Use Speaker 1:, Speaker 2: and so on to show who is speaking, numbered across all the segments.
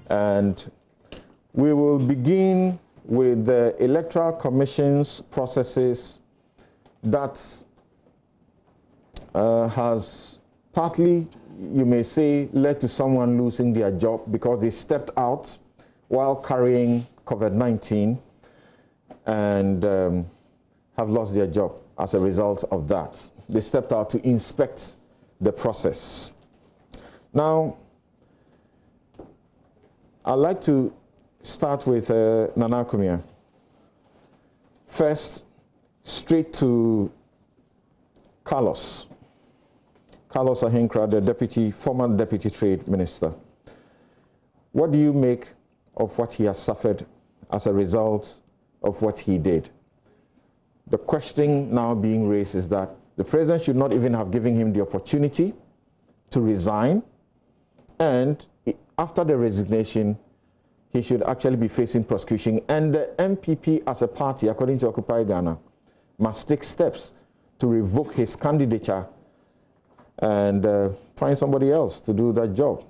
Speaker 1: And we will begin with the Electoral Commission's processes that has partly, you may say, led to someone losing their job because they stepped out while carrying COVID-19 and have lost their job as a result of that. They stepped out to inspect the process. Now, I'd like to start with Nana Akomea. First, straight to Carlos Ahinkra, the former Deputy Trade Minister. What do you make of what he has suffered as a result of what he did? The question now being raised is that the president should not even have given him the opportunity to resign, and after the resignation, he should actually be facing prosecution. And the MPP as a party, according to Occupy Ghana, must take steps to revoke his candidature and find somebody else to do that job.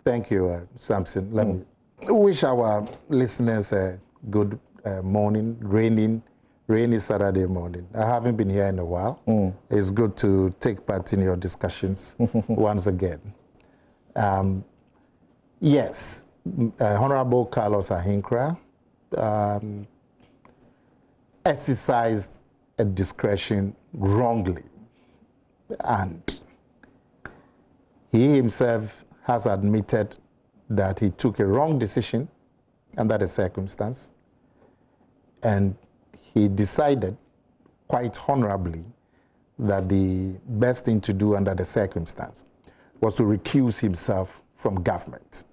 Speaker 2: Thank you, Samson. Let me wish our listeners a good morning, rainy Saturday morning. I haven't been here in a while. It's good to take part in your discussions once again. Yes, Honorable Carlos Ahinkra exercised a discretion wrongly, and he himself has admitted that he took a wrong decision under the circumstance, and he decided quite honorably that the best thing to do under the circumstance was to recuse himself from government.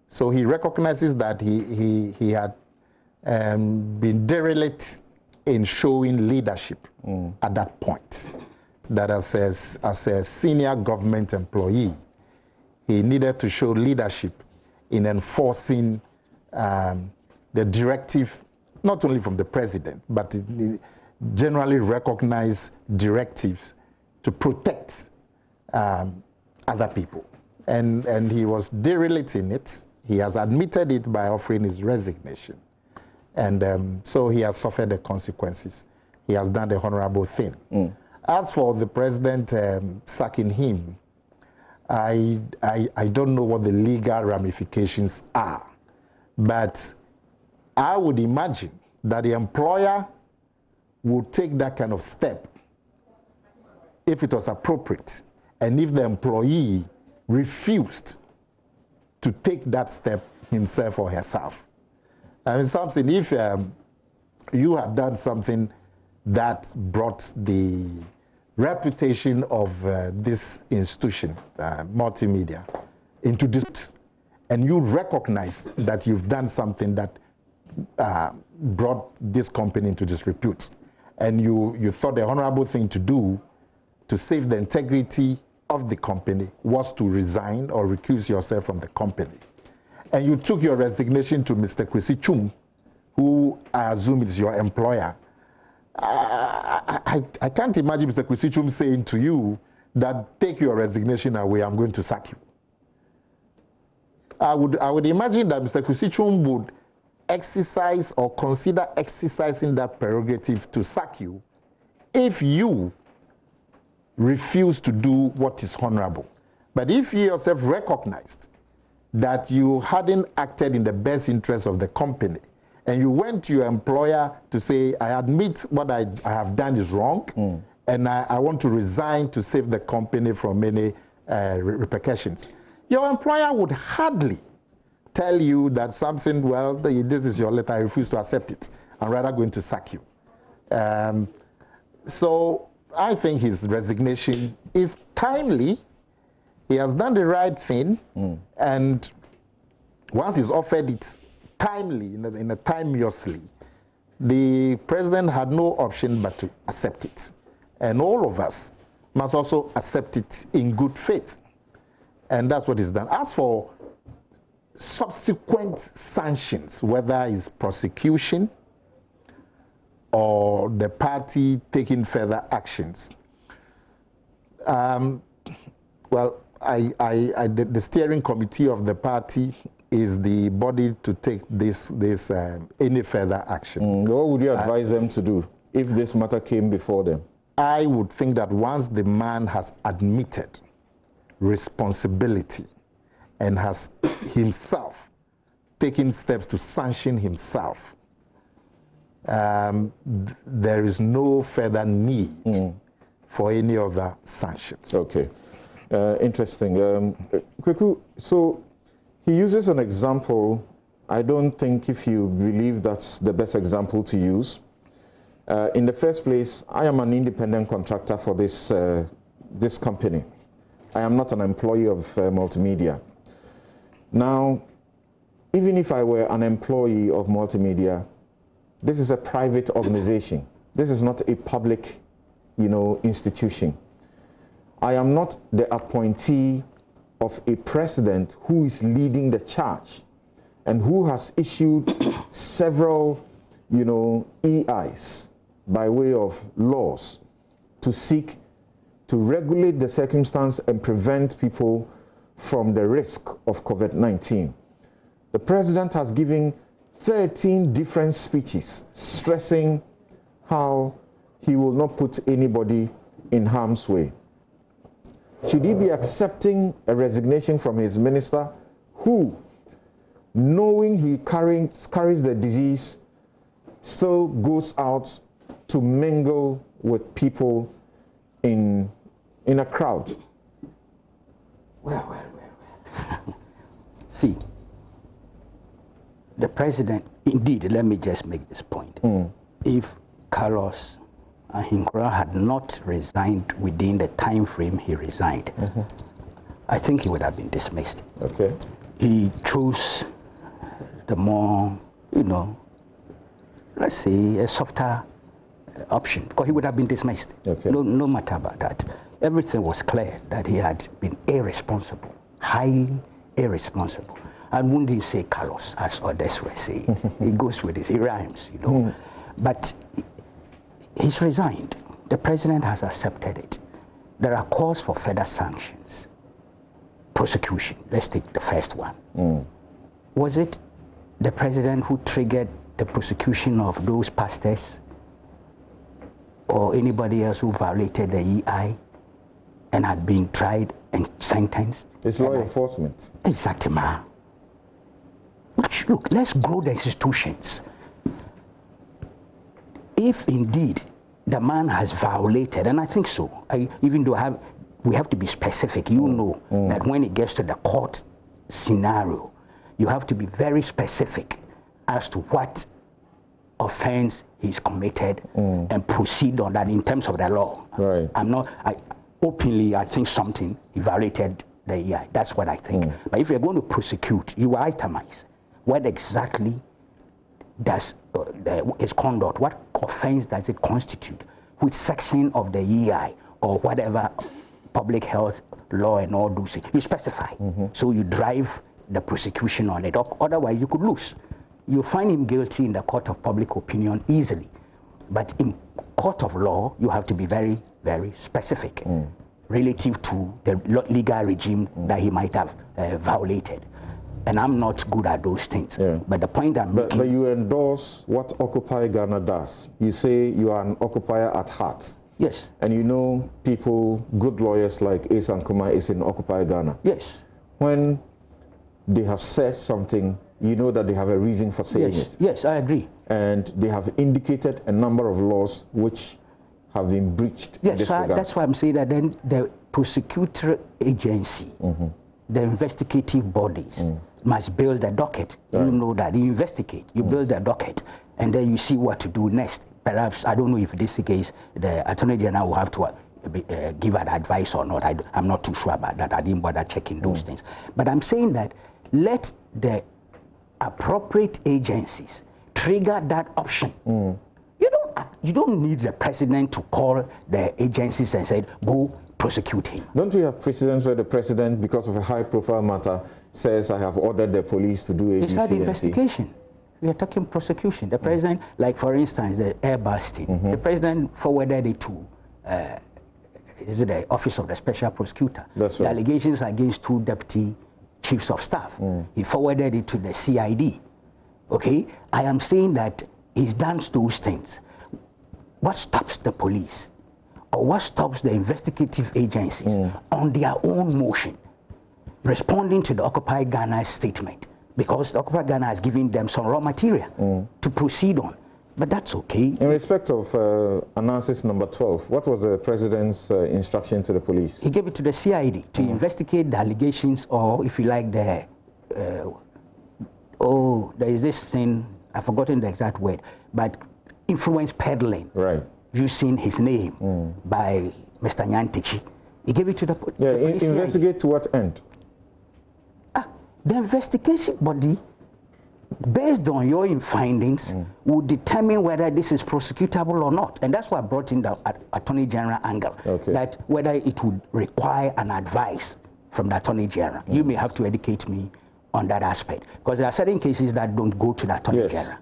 Speaker 2: So he recognizes that he had been derelict in showing leadership at that point. That as a senior government employee, he needed to show leadership in enforcing the directive, not only from the president, but generally recognized directives to protect other people. And he was derelict in it. He has admitted it by offering his resignation. And so he has suffered the consequences. He has done the honorable thing. As for the president sacking him, I don't know what the legal ramifications are, but I would imagine that the employer would take that kind of step if it was appropriate, and if the employee refused to take that step himself or herself. I mean, something, if you had done something that brought the reputation of this institution, multimedia, into dispute, and you recognize that you've done something that brought this company into disrepute, and you thought the honorable thing to do to save the integrity of the company was to resign or recuse yourself from the company, and you took your resignation to Mr. Kwesi Chum, who I assume is your employer, I can't imagine Mr. Kwesi Chum saying to you that take your resignation away, I'm going to sack you. I would imagine that Mr. Kwesi Chum would exercise or consider exercising that prerogative to sack you if you refuse to do what is honorable. But if you yourself recognized that you hadn't acted in the best interest of the company, and you went to your employer to say, I admit what I have done is wrong, and I want to resign to save the company from any repercussions, your employer would hardly tell you that something, well, this is your letter, I refuse to accept it. I'm rather going to sack you. So I think his resignation is timely. He has done the right thing, and once he's offered it timely, in a timeously, the president had no option but to accept it. And all of us must also accept it in good faith. And that's what is done. As for subsequent sanctions, whether it's prosecution or the party taking further actions, well, the steering committee of the party is the body to take any further action.
Speaker 1: What would you advise them to do if this matter came before them?
Speaker 2: I would think that once the man has admitted responsibility and has himself taken steps to sanction himself, there is no further need for any other sanctions.
Speaker 1: Okay, interesting. Quaicoe, so he uses an example. I don't think, if you believe that's the best example to use. In the first place, I am an independent contractor for this company. I am not an employee of Multimedia. Now, even if I were an employee of Multimedia, this is a private organization. This is not a public, institution. I am not the appointee of a president who is leading the charge and who has issued several, EIs by way of laws to seek to regulate the circumstance and prevent people from the risk of COVID-19. The president has given 13 different speeches stressing how he will not put anybody in harm's way. Should he be accepting a resignation from his minister who, knowing he carries the disease, still goes out to mingle with people in a crowd?
Speaker 3: Well. See, the president, indeed, let me just make this point. If Carlos Ahinkra had not resigned within the time frame he resigned, I think he would have been dismissed.
Speaker 1: Okay.
Speaker 3: He chose the more, let's say, a softer option, because he would have been dismissed.
Speaker 1: Okay.
Speaker 3: No matter about that. Everything was clear that he had been irresponsible, highly irresponsible. I wouldn't say Carlos, as others were saying. He goes with this, he rhymes, But he's resigned. The president has accepted it. There are calls for further sanctions. Prosecution, let's take the first one. Was it the president who triggered the prosecution of those pastors or anybody else who violated the EI and had been tried and sentenced?
Speaker 1: It's law enforcement.
Speaker 3: Exactly. Look, let's grow the institutions. If indeed the man has violated, and I think so, even though we have to be specific, that when it gets to the court scenario, you have to be very specific as to what offense he's committed and proceed on that in terms of the law.
Speaker 1: Right.
Speaker 3: I think something, he violated the EI. That's what I think. But if you're going to prosecute, you itemize what exactly does his conduct, what offense does it constitute, which section of the EI or whatever public health law and all those things. You specify. So you drive the prosecution on it. Otherwise, you could lose. You find him guilty in the court of public opinion easily. But in court of law, you have to be very, very specific relative to the legal regime that he might have violated. And I'm not good at those things. Yeah. But the point I'm making...
Speaker 1: But you endorse what Occupy Ghana does. You say you are an occupier at heart.
Speaker 3: Yes.
Speaker 1: And people, good lawyers like Akomea is in Occupy Ghana.
Speaker 3: Yes.
Speaker 1: When they have said something, you know that they have a reason for saying it.
Speaker 3: Yes, I agree.
Speaker 1: And they have indicated a number of laws which have been breached.
Speaker 3: Yes, that's why I'm saying that then the prosecutor agency, the investigative bodies must build a docket. Right. You know that. You investigate, you build a docket, and then you see what to do next. Perhaps, I don't know if this case, the Attorney General will have to give an advice or not. I'm not too sure about that. I didn't bother checking those things. But I'm saying that let the appropriate agencies trigger that option. You don't need the president to call the agencies and say, go prosecute him.
Speaker 1: Don't we have precedents where the president, because of a high-profile matter, says, I have ordered the police to do ABC?
Speaker 3: It's not investigation. We are talking prosecution. The president, like for instance, the air busting, the president forwarded it to is it the Office of the Special Prosecutor?
Speaker 1: That's
Speaker 3: the
Speaker 1: right.
Speaker 3: allegations against 2 deputy chiefs of staff. He forwarded it to the CID. Okay, I am saying that he's done those things. What stops the police, or what stops the investigative agencies on their own motion responding to the Occupy Ghana statement? Because the Occupy Ghana has given them some raw material to proceed on. But that's okay.
Speaker 1: In respect of analysis number 12, what was the president's instruction to the police?
Speaker 3: He gave it to the CID to investigate the allegations, or if you like, the there is this thing, I've forgotten the exact word, but influence peddling,
Speaker 1: right,
Speaker 3: using his name by Mr. Nyantichi. He gave it to the police.
Speaker 1: Yeah, investigate to what end?
Speaker 3: The investigation body, based on your findings, will determine whether this is prosecutable or not. And that's why I brought in the Attorney General angle, that whether it would require an advice from the Attorney General. You may have to educate me on that aspect, because there are certain cases that don't go to the Attorney General,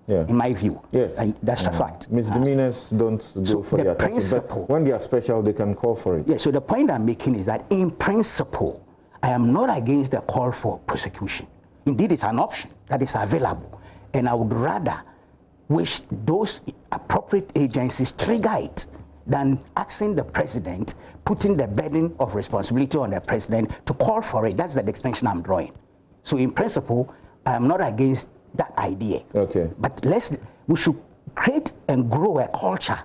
Speaker 3: in my view. And that's a fact.
Speaker 1: Misdemeanors don't go for the principle. But when they are special, they can call for it.
Speaker 3: So the point I'm making is that in principle, I am not against the call for prosecution. Indeed, it's an option that is available. And I would rather wish those appropriate agencies trigger it than asking the president, putting the burden of responsibility on the president to call for it. That's the distinction I'm drawing. So in principle, I am not against that idea. But we should create and grow a culture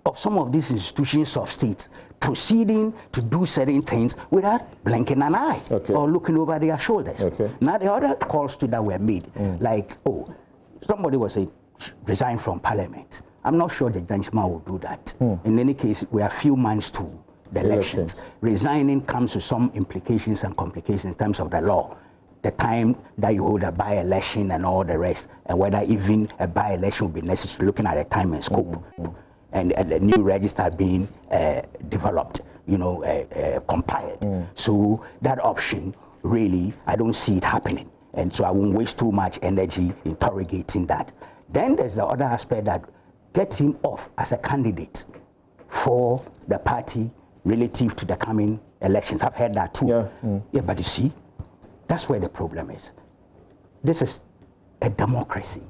Speaker 3: of some of these institutions of states proceeding to do certain things without blinking an eye or looking over their shoulders. Now the other calls to that were made, like, somebody was resigned from parliament. I'm not sure the gentleman will do that. In any case, we are few months to the elections. Resigning comes with some implications and complications in terms of the law. The time that you hold a by-election and all the rest, and whether even a by-election will be necessary, looking at the time and scope. And the new register being developed, compiled. So that option, really, I don't see it happening. And so I won't waste too much energy interrogating that. Then there's the other aspect that gets him off as a candidate for the party relative to the coming elections. I've heard that too. But you see, that's where the problem is. This is a democracy.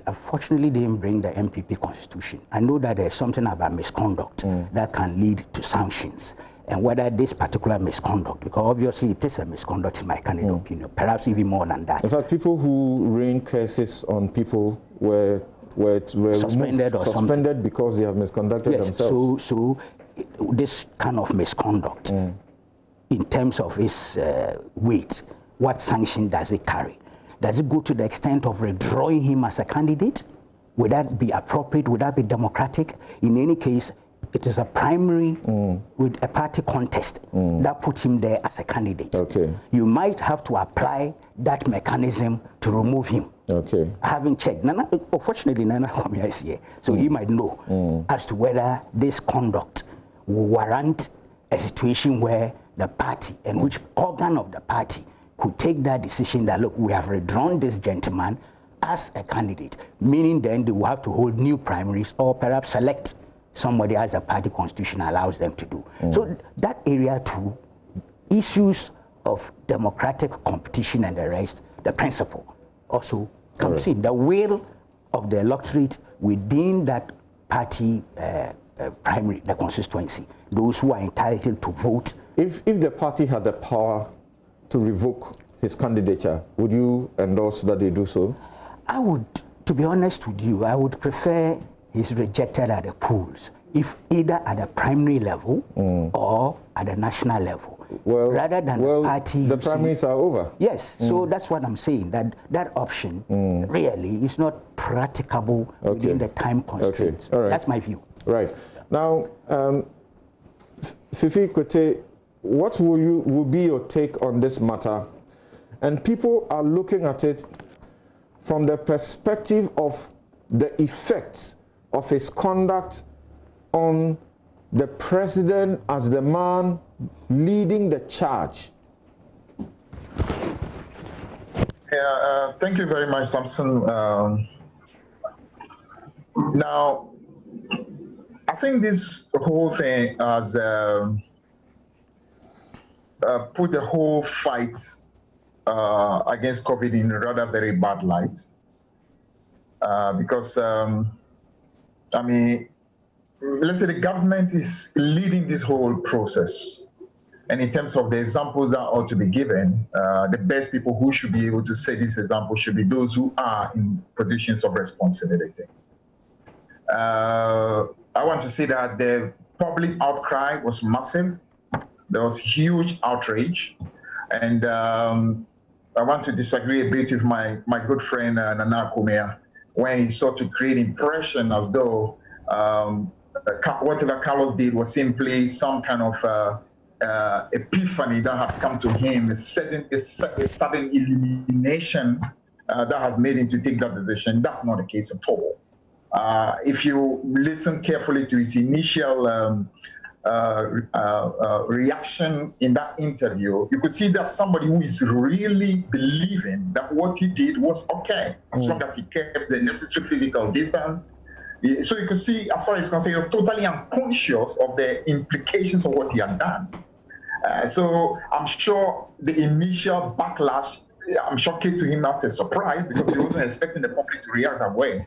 Speaker 3: Unfortunately, didn't bring the MPP constitution. I know that there's something about misconduct that can lead to sanctions. And whether this particular misconduct, because obviously it is a misconduct in my candidate opinion, perhaps even more than that.
Speaker 1: In fact, people who rain curses on people were
Speaker 3: suspended or
Speaker 1: suspended because they have misconducted themselves.
Speaker 3: So this kind of misconduct, in terms of its weight, what sanction does it carry? Does it go to the extent of withdrawing him as a candidate? Would that be appropriate? Would that be democratic? In any case, it is a primary with a party contest that put him there as a candidate. You might have to apply that mechanism to remove him. I haven't checked. Fortunately, Nana Akomea is here, so he might know as to whether this conduct will warrant a situation where the party and which organ of the party could take that decision that, look, we have withdrawn this gentleman as a candidate, meaning then they will have to hold new primaries or perhaps select somebody as the party constitution allows them to do. So that area too, issues of democratic competition and the rest, the principle also comes in. The will of the electorate within that party primary, the constituency, those who are entitled to vote.
Speaker 1: If the party had the power to revoke his candidature, would you endorse that they do so?
Speaker 3: I would, to be honest with you, I would prefer he's rejected at the polls, if either at the primary level or at the national level. Rather than the party.
Speaker 1: The primaries are over.
Speaker 3: Yes, so that's what I'm saying, that option really is not practicable within the time constraints. That's my view.
Speaker 1: Right. Now, Fifi Kwetey, what will be your take on this matter? And people are looking at it from the perspective of the effects of his conduct on the president as the man leading the charge.
Speaker 4: Thank you very much, Samson. Now, I've think this whole thing has put the whole fight against COVID in a rather very bad light. Because, I mean, let's say the government is leading this whole process. And in terms of the examples that ought to be given, the best people who should be able to set this example should be those who are in positions of responsibility. I want to say that the public outcry was massive. There was huge outrage. And I want to disagree a bit with my good friend Nana Akomea when he sought to create impression as though whatever Carlos did was simply some kind of epiphany that had come to him, a sudden illumination that has made him to take that decision. That's not the case at all. If you listen carefully to his initial reaction in that interview, you could see that somebody who is really believing that what he did was okay, as long as he kept the necessary physical distance. So you could see, as far as concerned, he was totally unconscious of the implications of what he had done. So I'm sure the initial backlash, I'm sure came to him as a surprise because he wasn't expecting the public to react that way.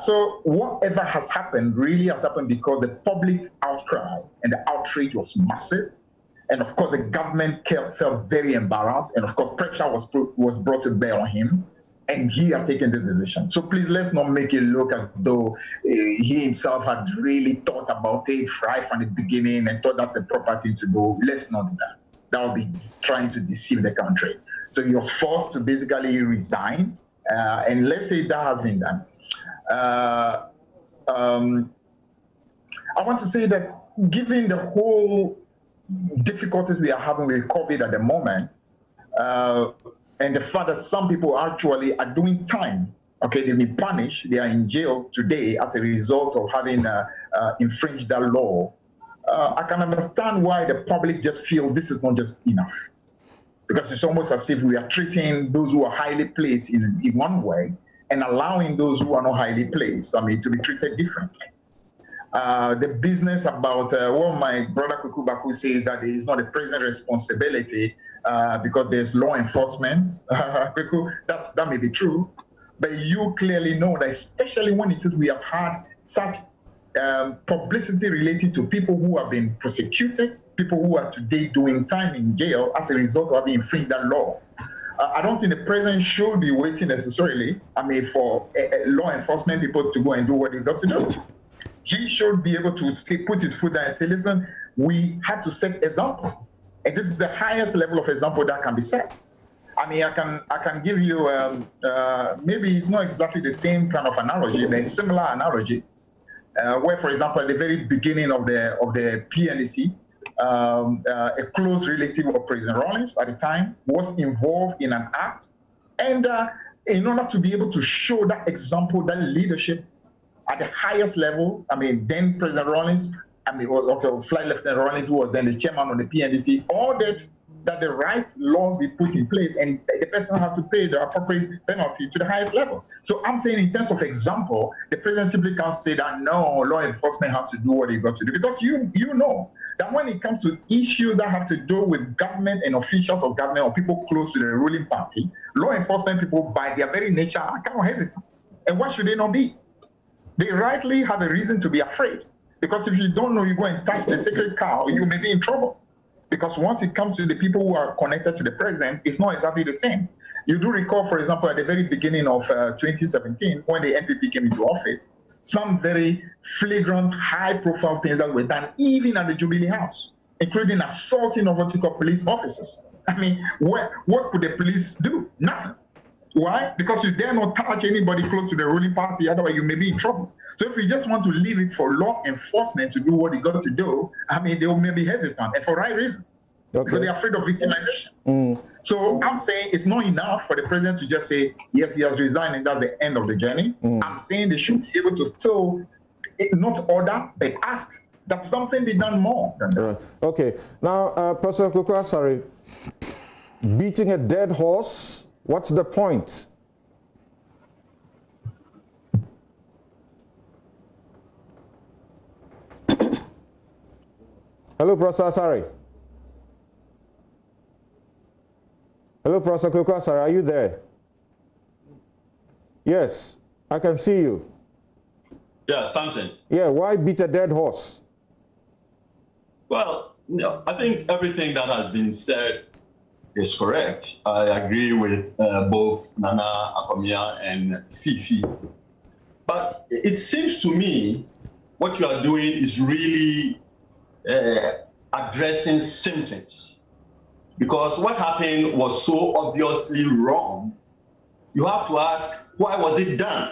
Speaker 4: So whatever has happened really has happened because the public outcry and the outrage was massive. And of course, the government felt very embarrassed. And of course, pressure was brought to bear on him. And he had taken this decision. So please, let's not make it look as though he himself had really thought about it right from the beginning and thought that's the proper thing to do. Let's not do that. That would be trying to deceive the country. So he was forced to basically resign. And let's say that has been done. I want to say that given the whole difficulties we are having with COVID at the moment, and the fact that some people actually are doing time, okay, they've been punished, they are in jail today as a result of having infringed that law, I can understand why the public just feel this is not just enough. Because it's almost as if we are treating those who are highly placed in one way and allowing those who are not highly placed, to be treated differently. The business about what my brother Quaicoe says that it is not a present responsibility because there's law enforcement. That may be true, but you clearly know that, especially when it is we have had such publicity related to people who have been prosecuted, people who are today doing time in jail as a result of having infringed that law. I don't think the president should be waiting necessarily, for law enforcement people to go and do what they've got to do. He should be able to put his foot down and say, listen, we have to set example. And this is the highest level of example that can be set. I can give you, maybe it's not exactly the same kind of analogy, but a similar analogy, where, for example, at the very beginning of the PNEC, a close relative of President Rawlings at the time was involved in an act. And in order to be able to show that example, that leadership at the highest level, then President Rawlings, Flight Lieutenant Rawlings, who was then the chairman of the PNDC, ordered that the right laws be put in place and the person has to pay the appropriate penalty to the highest level. So I'm saying in terms of example, the president simply can't say that no, law enforcement has to do what they got to do, because you know that when it comes to issues that have to do with government and officials of government or people close to the ruling party, law enforcement people by their very nature are kind of hesitant. And why should they not be? They rightly have a reason to be afraid, because if you don't know, you go and touch the sacred cow, you may be in trouble. Because once it comes to the people who are connected to the president, it's not exactly the same. You do recall, for example, at the very beginning of 2017, when the NPP came into office, some very flagrant, high-profile things that were done even at the Jubilee House, including assaulting of what you call police officers. What could the police do? Nothing. Why? Because you dare not touch anybody close to the ruling party, otherwise you may be in trouble. So if we just want to leave it for law enforcement to do what they got to do, they may be hesitant, and for right reason. Okay. Because they're afraid of victimization. So I'm saying it's not enough for the president to just say, yes, he has resigned and that's the end of the journey. I'm saying they should be able to still not order, but ask that something be done more than that.
Speaker 1: Right. Okay. Now, Professor Prof.Asare, beating a dead horse, what's the point? Hello, Prof.Asare. Hello, Professor Quaicoe, are you there? Yes, I can see you.
Speaker 5: Yeah, Samson.
Speaker 1: Yeah, why beat a dead horse?
Speaker 5: Well, I think everything that has been said is correct. I agree with both Nana, Akomea, and Fifi. But it seems to me what you are doing is really addressing symptoms. Because what happened was so obviously wrong, you have to ask, why was it done?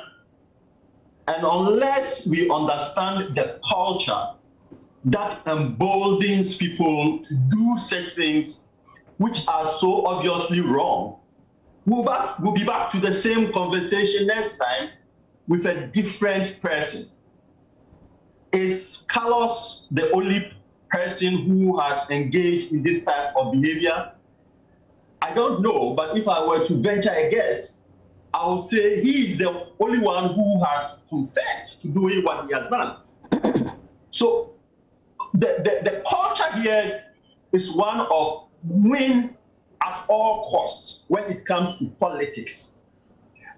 Speaker 5: And unless we understand the culture that emboldens people to do such things which are so obviously wrong, we'll be back to the same conversation next time with a different person. Is Carlos the only person who has engaged in this type of behavior? I don't know, but if I were to venture a guess, I would say he is the only one who has confessed to doing what he has done. So the culture here is one of win at all costs when it comes to politics.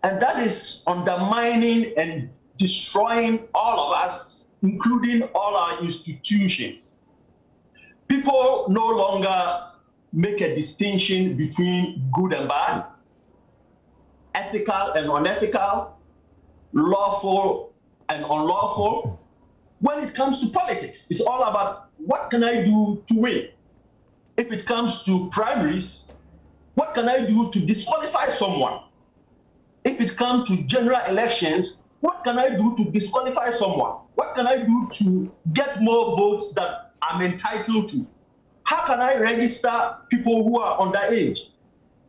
Speaker 5: And that is undermining and destroying all of us, including all our institutions. People no longer make a distinction between good and bad, ethical and unethical, lawful and unlawful. When it comes to politics, it's all about what can I do to win. If it comes to primaries, what can I do to disqualify someone? If it comes to general elections, what can I do to disqualify someone? What can I do to get more votes that I'm entitled to? How can I register people who are underage?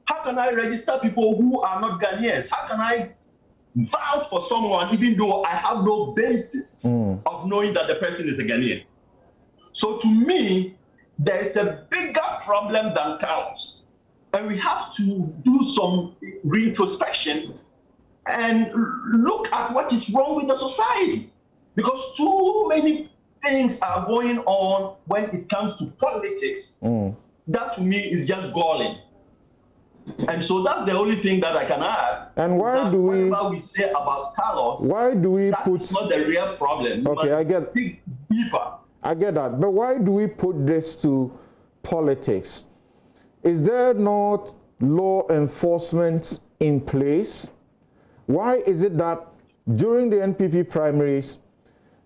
Speaker 5: How can I register people who are not Ghanaians? How can I vouch for someone even though I have no basis of knowing that the person is a Ghanaian? So to me, there's a bigger problem than Carlos. And we have to do some reintrospection and look at what is wrong with the society. Because too many things are going on when it comes to politics. That to me is just galling. And so that's the only thing that I can add.
Speaker 1: And why do we,
Speaker 5: whatever we say about Carlos,
Speaker 1: why do we put,
Speaker 5: that's not the real problem.
Speaker 1: Okay, I get,
Speaker 5: dig deeper.
Speaker 1: I get that. But why do we put this to politics? Is there not law enforcement in place? Why is it that during the NPP primaries,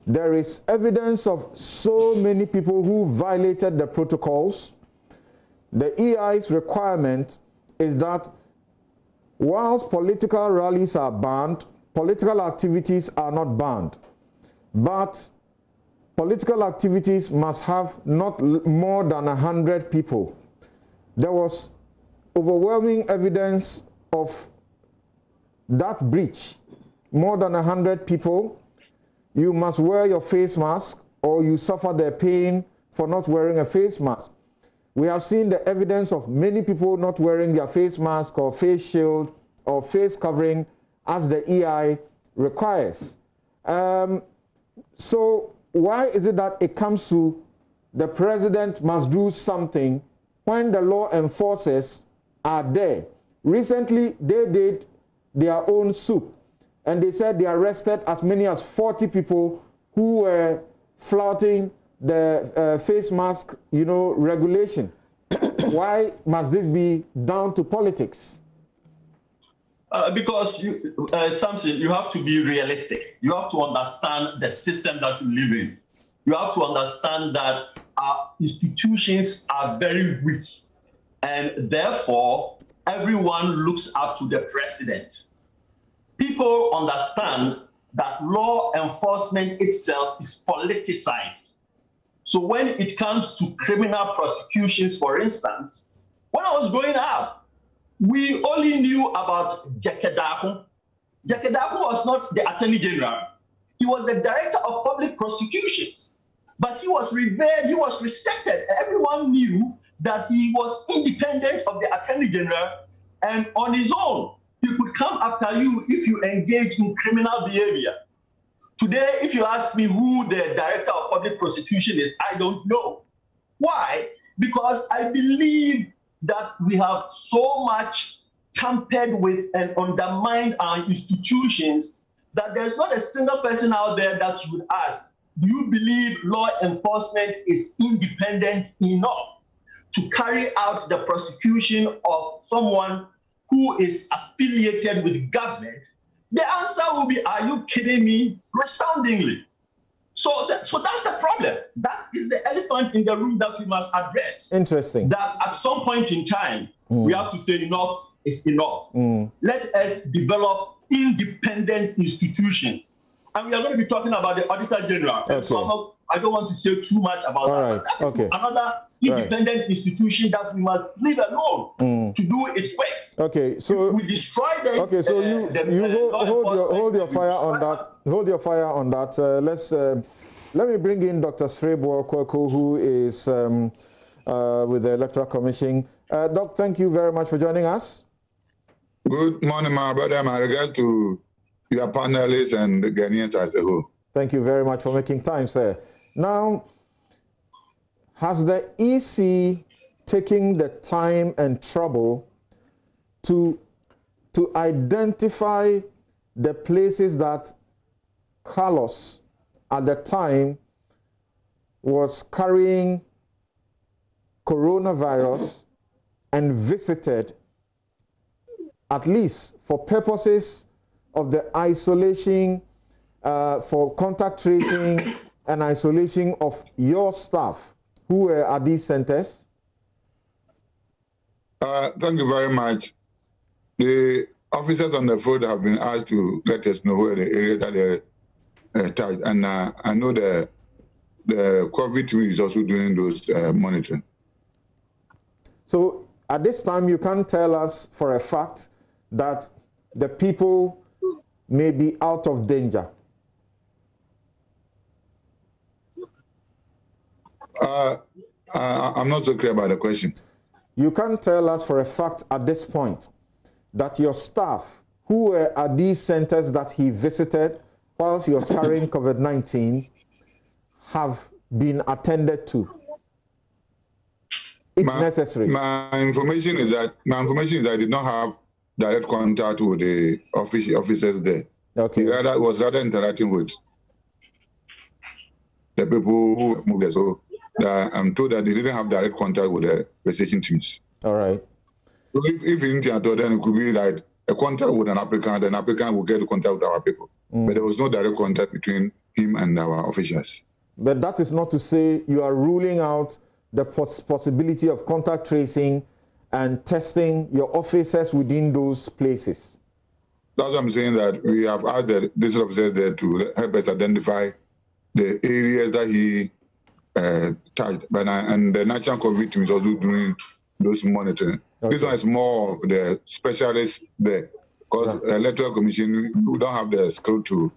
Speaker 1: there is evidence of so many people who violated the protocols? The EI's requirement is that whilst political rallies are banned, political activities are not banned. But political activities must have not more than 100 people. There was overwhelming evidence of that breach. More than 100 people. You must wear your face mask or you suffer the pain for not wearing a face mask. We have seen the evidence of many people not wearing their face mask or face shield or face covering as the EI requires. So why is it that it comes to the president must do something when the law enforcers are there? Recently, they did their own soup, and they said they arrested as many as 40 people who were flouting the face mask, regulation. Why must this be down to politics?
Speaker 5: Because, Samson, you have to be realistic. You have to understand the system that you live in. You have to understand that our institutions are very weak, and therefore, everyone looks up to the president. People understand that law enforcement itself is politicized. So when it comes to criminal prosecutions, for instance, when I was growing up, we only knew about Jekedaku. Jekedaku was not the Attorney General. He was the Director of Public Prosecutions. But he was revered, he was respected. Everyone knew that he was independent of the Attorney General and on his own. He could come after you if you engage in criminal behavior. Today, if you ask me who the Director of Public Prosecution is, I don't know. Why? Because I believe that we have so much tampered with and undermined our institutions that there's not a single person out there that you would ask, do you believe law enforcement is independent enough to carry out the prosecution of someone who is affiliated with government? The answer will be, are you kidding me? Resoundingly. So that's the problem. That is the elephant in the room that we must address.
Speaker 1: Interesting.
Speaker 5: That at some point in time, we have to say enough is enough. Let us develop independent institutions. And we are going to be talking about the Auditor General.
Speaker 1: Okay.
Speaker 5: So I don't want to say too much about that. But that is another independent institution that we must leave alone to do its work.
Speaker 1: Okay, so
Speaker 5: if we destroy them.
Speaker 1: Okay, so hold your fire on that. Hold your fire on that. Let me bring in Dr. Quaicoe, who is with the Electoral Commission. Doc, thank you very much for joining us.
Speaker 6: Good morning, my brother. My regards to your panelists and the Ghanaians as a whole.
Speaker 1: Thank you very much for making time, sir. Now, has the EC taken the time and trouble to identify the places that Carlos at the time was carrying coronavirus and visited, at least for purposes of the isolation, for contact tracing and isolation of your staff who were at these centers?
Speaker 6: Thank you very much. The officers on the field have been asked to let us know where the area that they're touched, and I know the COVID team is also doing those monitoring.
Speaker 1: So at this time, you can't tell us for a fact that the people may be out of danger.
Speaker 6: I'm not so clear about the question.
Speaker 1: You can't tell us for a fact at this point that your staff who were at these centers that he visited whilst he was carrying COVID-19 have been attended to, if necessary.
Speaker 6: My information is that I did not have direct contact with the officers there.
Speaker 1: Okay.
Speaker 6: He was rather interacting with the people who moved there. So I'm told that they didn't have direct contact with the registration teams.
Speaker 1: All right.
Speaker 6: So if in India, then it could be like a contact with an applicant will get in contact with our people. But there was no direct contact between him and our officials.
Speaker 1: But that is not to say you are ruling out the possibility of contact tracing and testing your officers within those places.
Speaker 6: That's what I'm saying, that we have asked the district officers there to help us identify the areas that he touched. And the national COVID team is also doing those monitoring. Okay. This one is more of the specialists there, because the Electoral Commission, we don't have the skill to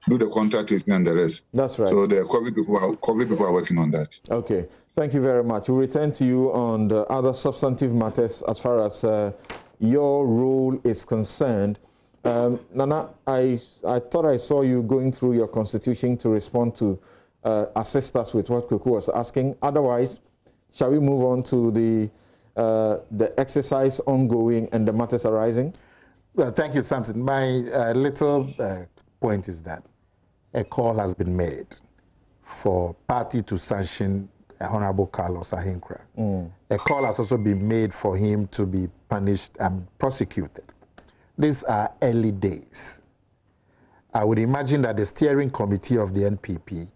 Speaker 6: do the contact tracing and the rest.
Speaker 1: That's right.
Speaker 6: So the COVID people are working on that.
Speaker 1: Okay, thank you very much. We'll return to you on the other substantive matters as far as your role is concerned. Nana, I thought I saw you going through your constitution to respond to assist us with what Quaicoe was asking. Otherwise, shall we move on to the exercise ongoing and the matters arising?
Speaker 2: Well, thank you, Samson. My little point is that a call has been made for party to sanction Honorable Carlos Ahinkra. A call has also been made for him to be punished and prosecuted. These are early days. I would imagine that the steering committee of the NPP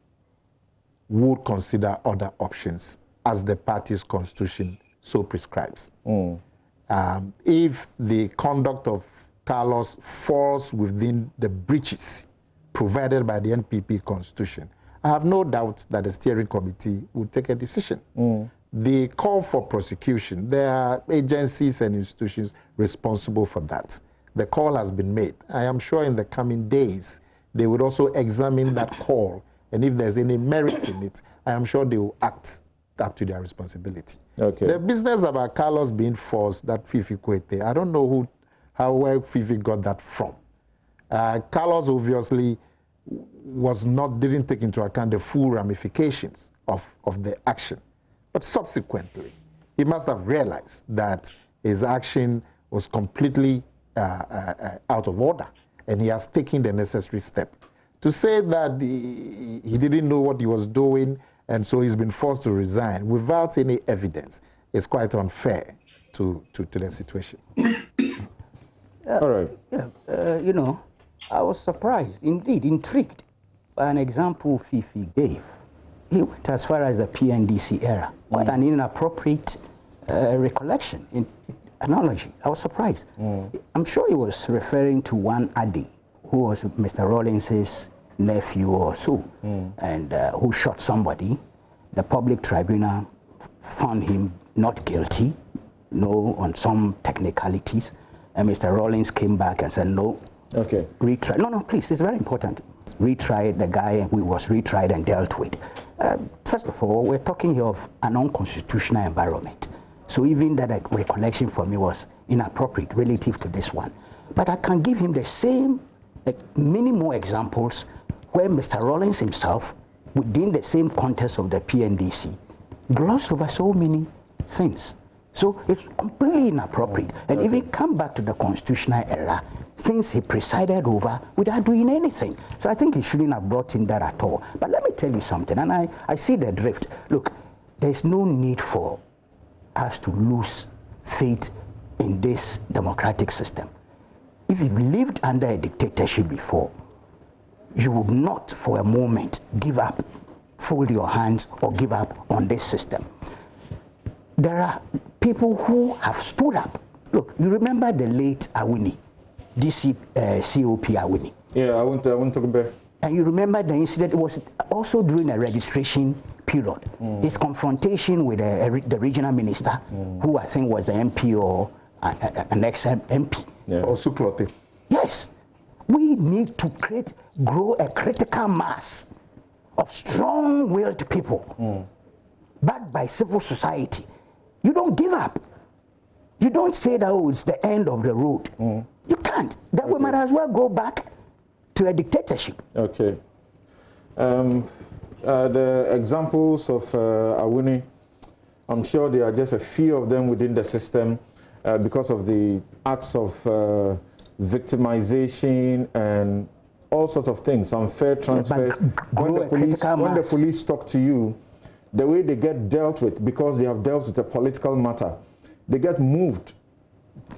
Speaker 2: would consider other options as the party's constitution so prescribes. If the conduct of Carlos falls within the breaches provided by the NPP constitution, I have no doubt that the steering committee will take a decision. The call for prosecution, there are agencies and institutions responsible for that. The call has been made. I am sure in the coming days, they would also examine that call, and if there's any merit in it, I am sure they will act up to their responsibility.
Speaker 1: Okay.
Speaker 2: The business about Carlos being forced, that Fifi Kwetey, I don't know where Fifi got that from. Carlos obviously didn't take into account the full ramifications of the action. But subsequently, he must have realized that his action was completely out of order, and he has taken the necessary step. To say that he didn't know what he was doing, and so he's been forced to resign without any evidence is quite unfair to the situation.
Speaker 1: All right.
Speaker 3: Yeah, you know, I was surprised, indeed, intrigued by an example Fifi gave. He went as far as the PNDC era. What an inappropriate recollection, analogy. I was surprised. I'm sure he was referring to one Adi, who was Mr. Rawlings's nephew or so, and who shot somebody. The public tribunal found him not guilty, no, on some technicalities, and Mr. Rawlings came back and said, no,
Speaker 1: okay,
Speaker 3: retry. No, please, it's very important. Retried the guy who was retried and dealt with. First of all, we're talking here of an unconstitutional environment. So even that recollection for me was inappropriate relative to this one. But I can give him the same, many more examples where Mr. Rawlings himself, within the same context of the PNDC, glossed over so many things. So it's completely inappropriate. And even come back to the constitutional era, things he presided over without doing anything. So I think he shouldn't have brought in that at all. But let me tell you something, and I see the drift. Look, there's no need for us to lose faith in this democratic system. If you've lived under a dictatorship before, you would not for a moment give up, fold your hands, or give up on this system. There are people who have stood up. Look, you remember the late Awini, COP Awini.
Speaker 1: Yeah, I want to talk about.
Speaker 3: And you remember the incident, it was also during a registration period. His confrontation with the regional minister, who I think was the MP or an ex-MP.
Speaker 1: Yeah.
Speaker 2: Also plotted.
Speaker 3: Yes. We need to grow a critical mass of strong-willed people, backed by civil society. You don't give up. You don't say that, oh, it's the end of the road. You can't. Then we might as well go back to a dictatorship.
Speaker 1: Okay. The examples of Awuni, I'm sure there are just a few of them within the system because of the acts of victimization and all sorts of things, unfair transfers. When the police talk to you, the way they get dealt with, because they have dealt with a political matter, they get moved,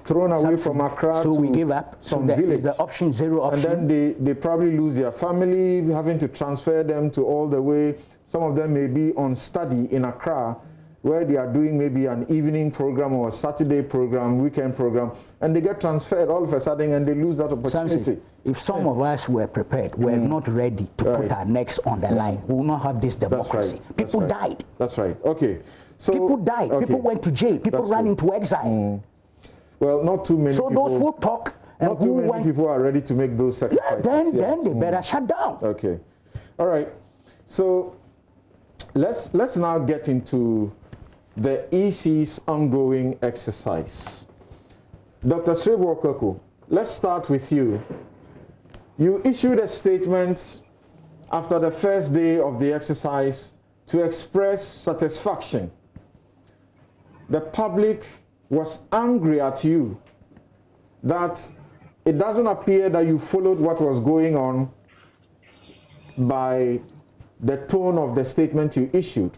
Speaker 1: thrown away from Accra
Speaker 3: so we give up.
Speaker 1: Some
Speaker 3: so
Speaker 1: village.
Speaker 3: Is the option zero option?
Speaker 1: And then they probably lose their family, having to transfer them to all the way. Some of them may be on study in Accra, where they are doing maybe an evening program or a Saturday program, weekend program, and they get transferred all of a sudden and they lose that opportunity.
Speaker 3: Samson, if some of us were prepared, we're not ready to put our necks on the line, we will not have this democracy. People died.
Speaker 1: That's right. Okay. So
Speaker 3: people died. People went to jail. People ran into exile.
Speaker 1: Well, not too many people.
Speaker 3: So those who talk and
Speaker 1: not too many people are ready to make those sacrifices.
Speaker 3: Then they better shut down.
Speaker 1: Okay. All right. So let's now get into the EC's ongoing exercise. Dr. Quaicoe, let's start with you. You issued a statement after the first day of the exercise to express satisfaction. The public was angry at you that it doesn't appear that you followed what was going on by the tone of the statement you issued.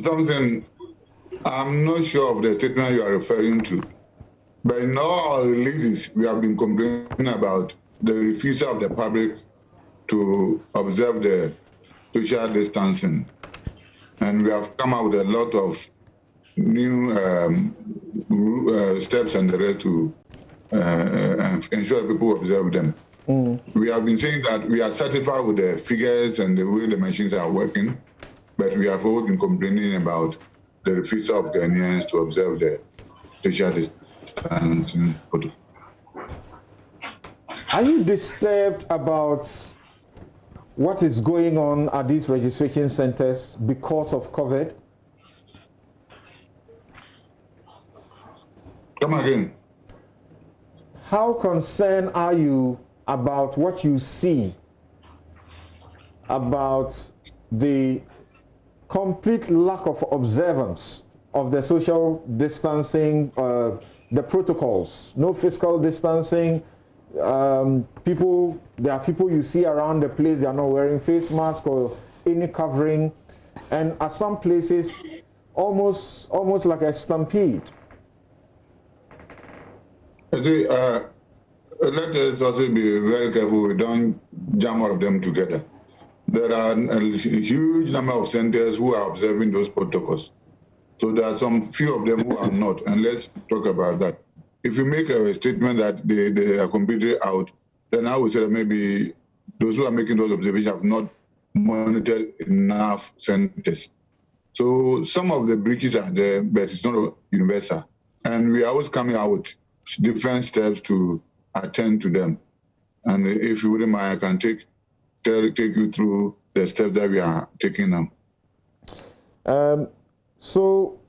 Speaker 6: Something, I'm not sure of the statement you are referring to, but in all our releases, we have been complaining about the refusal of the public to observe the social distancing. And we have come out with a lot of new steps and the rest to ensure people observe them. We have been saying that we are satisfied with the figures and the way the machines are working, but we have all been complaining about the refusal of Ghanaians to observe the social distancing.
Speaker 1: Are you disturbed about what is going on at these registration centers because of COVID?
Speaker 6: Come again.
Speaker 1: How concerned are you about what you see about the complete lack of observance of the social distancing, the protocols, no physical distancing. There are people you see around the place, they are not wearing face masks or any covering. And at some places, almost like a stampede.
Speaker 6: See, let us also be very careful we don't jam all of them together. There are a huge number of centers who are observing those protocols. So there are some few of them who are not, and let's talk about that. If you make a statement that they are completely out, then I would say that maybe those who are making those observations have not monitored enough centers. So some of the breaches are there, but it's not universal. And we are always coming out with different steps to attend to them. And if you wouldn't mind, I can take you through the steps that we are taking now.
Speaker 1: So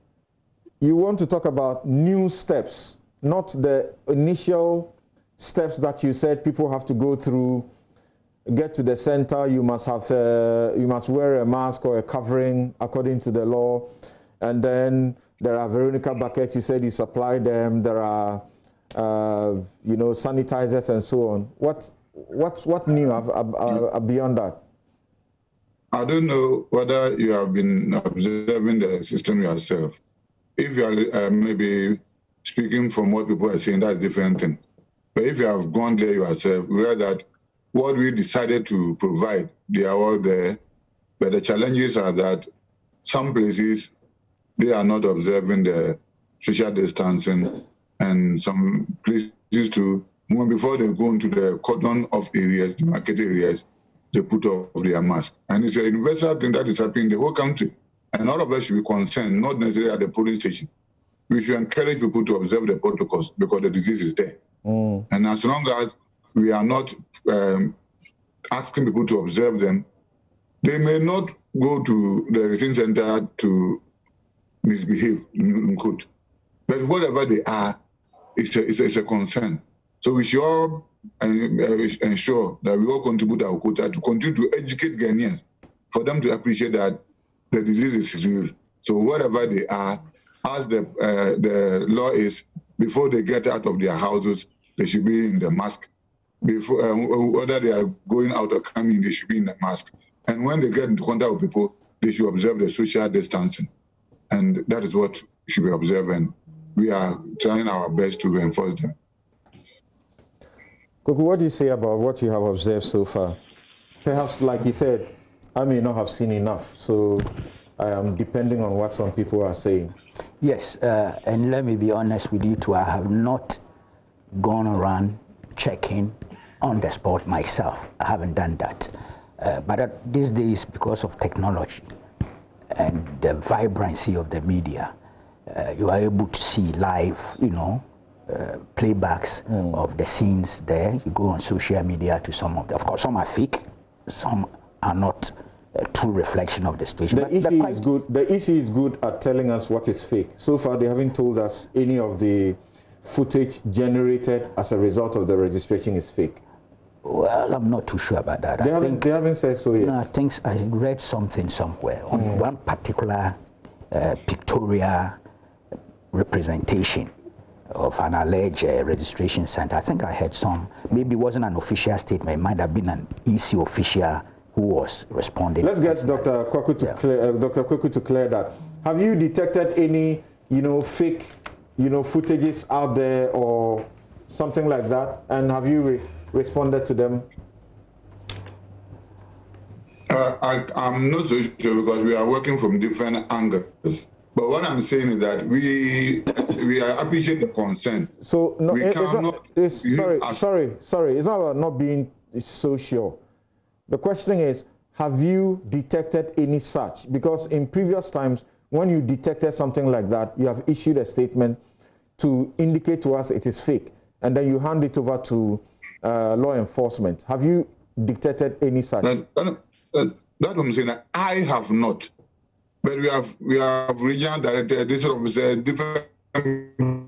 Speaker 1: you want to talk about new steps, not the initial steps that you said people have to go through. Get to the center, you must wear a mask or a covering according to the law. And then there are Veronica buckets, you said you supply them. There are sanitizers and so on. What new beyond that?
Speaker 6: I don't know whether you have been observing the system yourself. If you are maybe speaking from what people are saying, that's a different thing. But if you have gone there yourself, we realize that what we decided to provide, they are all there. But the challenges are that some places, they are not observing the social distancing, and some places too, before they go into the cordon of areas, the market areas, they put off their mask. And it's a universal thing that is happening in the whole country. And all of us should be concerned, not necessarily at the polling station. We should encourage people to observe the protocols because the disease is there. And as long as we are not asking people to observe them, they may not go to the Resignation Center to misbehave, in quote. But whatever they are, it's a concern. So we should all ensure that we all contribute our quota to continue to educate Ghanaians for them to appreciate that the disease is real. So whatever they are, as the law is, before they get out of their houses, they should be in the mask. Before whether they are going out or coming, they should be in the mask. And when they get into contact with people, they should observe the social distancing. And that is what should be observed. And we are trying our best to enforce them.
Speaker 1: Quaicoe, what do you say about what you have observed so far? Perhaps, like you said, I may not have seen enough, so I am depending on what some people are saying.
Speaker 3: Yes, and let me be honest with you too, I have not gone around checking on the spot myself. I haven't done that. But these days, because of technology and the vibrancy of the media, you are able to see live, playbacks of the scenes there. You go on social media to some of them. Of course, some are fake, some are not a true reflection of the situation.
Speaker 1: The EC is good. The EC is good at telling us what is fake. So far, they haven't told us any of the footage generated as a result of the registration is fake.
Speaker 3: Well, I'm not too sure about that.
Speaker 1: They haven't said so yet.
Speaker 3: No, I think I read something somewhere on one particular pictorial representation of an alleged registration center. I think I heard some, maybe it wasn't an official statement, it might have been an EC official who was responding.
Speaker 1: Let's get Dr. Quaicoe to clear that. Have you detected any, fake, footages out there or something like that? And have you responded to them?
Speaker 6: I'm not so sure because we are working from different angles. But what I'm saying is that we appreciate the concern. So no,
Speaker 1: sorry. It's not about not being so sure. The question is, have you detected any such? Because in previous times, when you detected something like that, you have issued a statement to indicate to us it is fake, and then you hand it over to law enforcement. Have you detected any such?
Speaker 6: That's what I'm saying. I have not. But we have regional director, district officer, different people.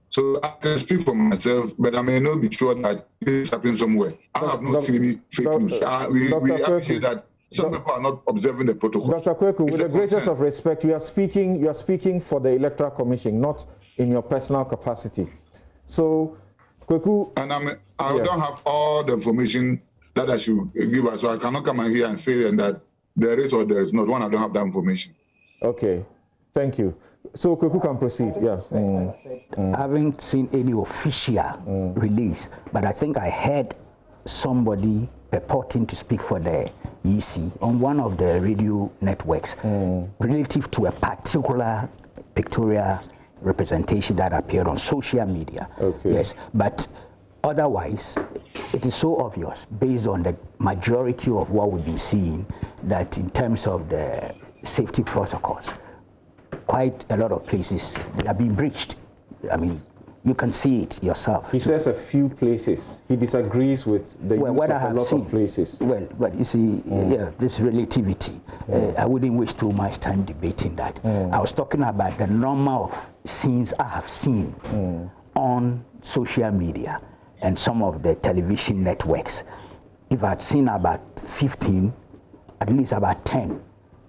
Speaker 6: So I can speak for myself, but I may not be sure that this is happening somewhere. I have not seen any fake news. We appreciate that some people are not observing the protocol.
Speaker 1: Dr. Quaicoe, with the greatest of respect, you are speaking for the Electoral Commission, not in your personal capacity. So, Quaicoe,
Speaker 6: and I don't have all the information that I should give us, so I cannot come here and say that there is or there is not. One, I don't have that information.
Speaker 1: Okay, thank you. So Quaicoe can proceed. Yeah.
Speaker 3: I haven't seen any official release, but I think I heard somebody purporting to speak for the EC on one of the radio networks relative to a particular pictorial representation that appeared on social media.
Speaker 1: Okay.
Speaker 3: Yes, but otherwise, it is so obvious based on the majority of what we've been seeing that in terms of the safety protocols, quite a lot of places they are being breached. I mean, you can see it yourself.
Speaker 1: He says a few places. He disagrees with the use of a lot of places.
Speaker 3: Well, but you see, yeah, this relativity. I wouldn't waste too much time debating that. I was talking about the number of scenes I have seen on social media and some of the television networks. If I'd seen about 15, at least about 10,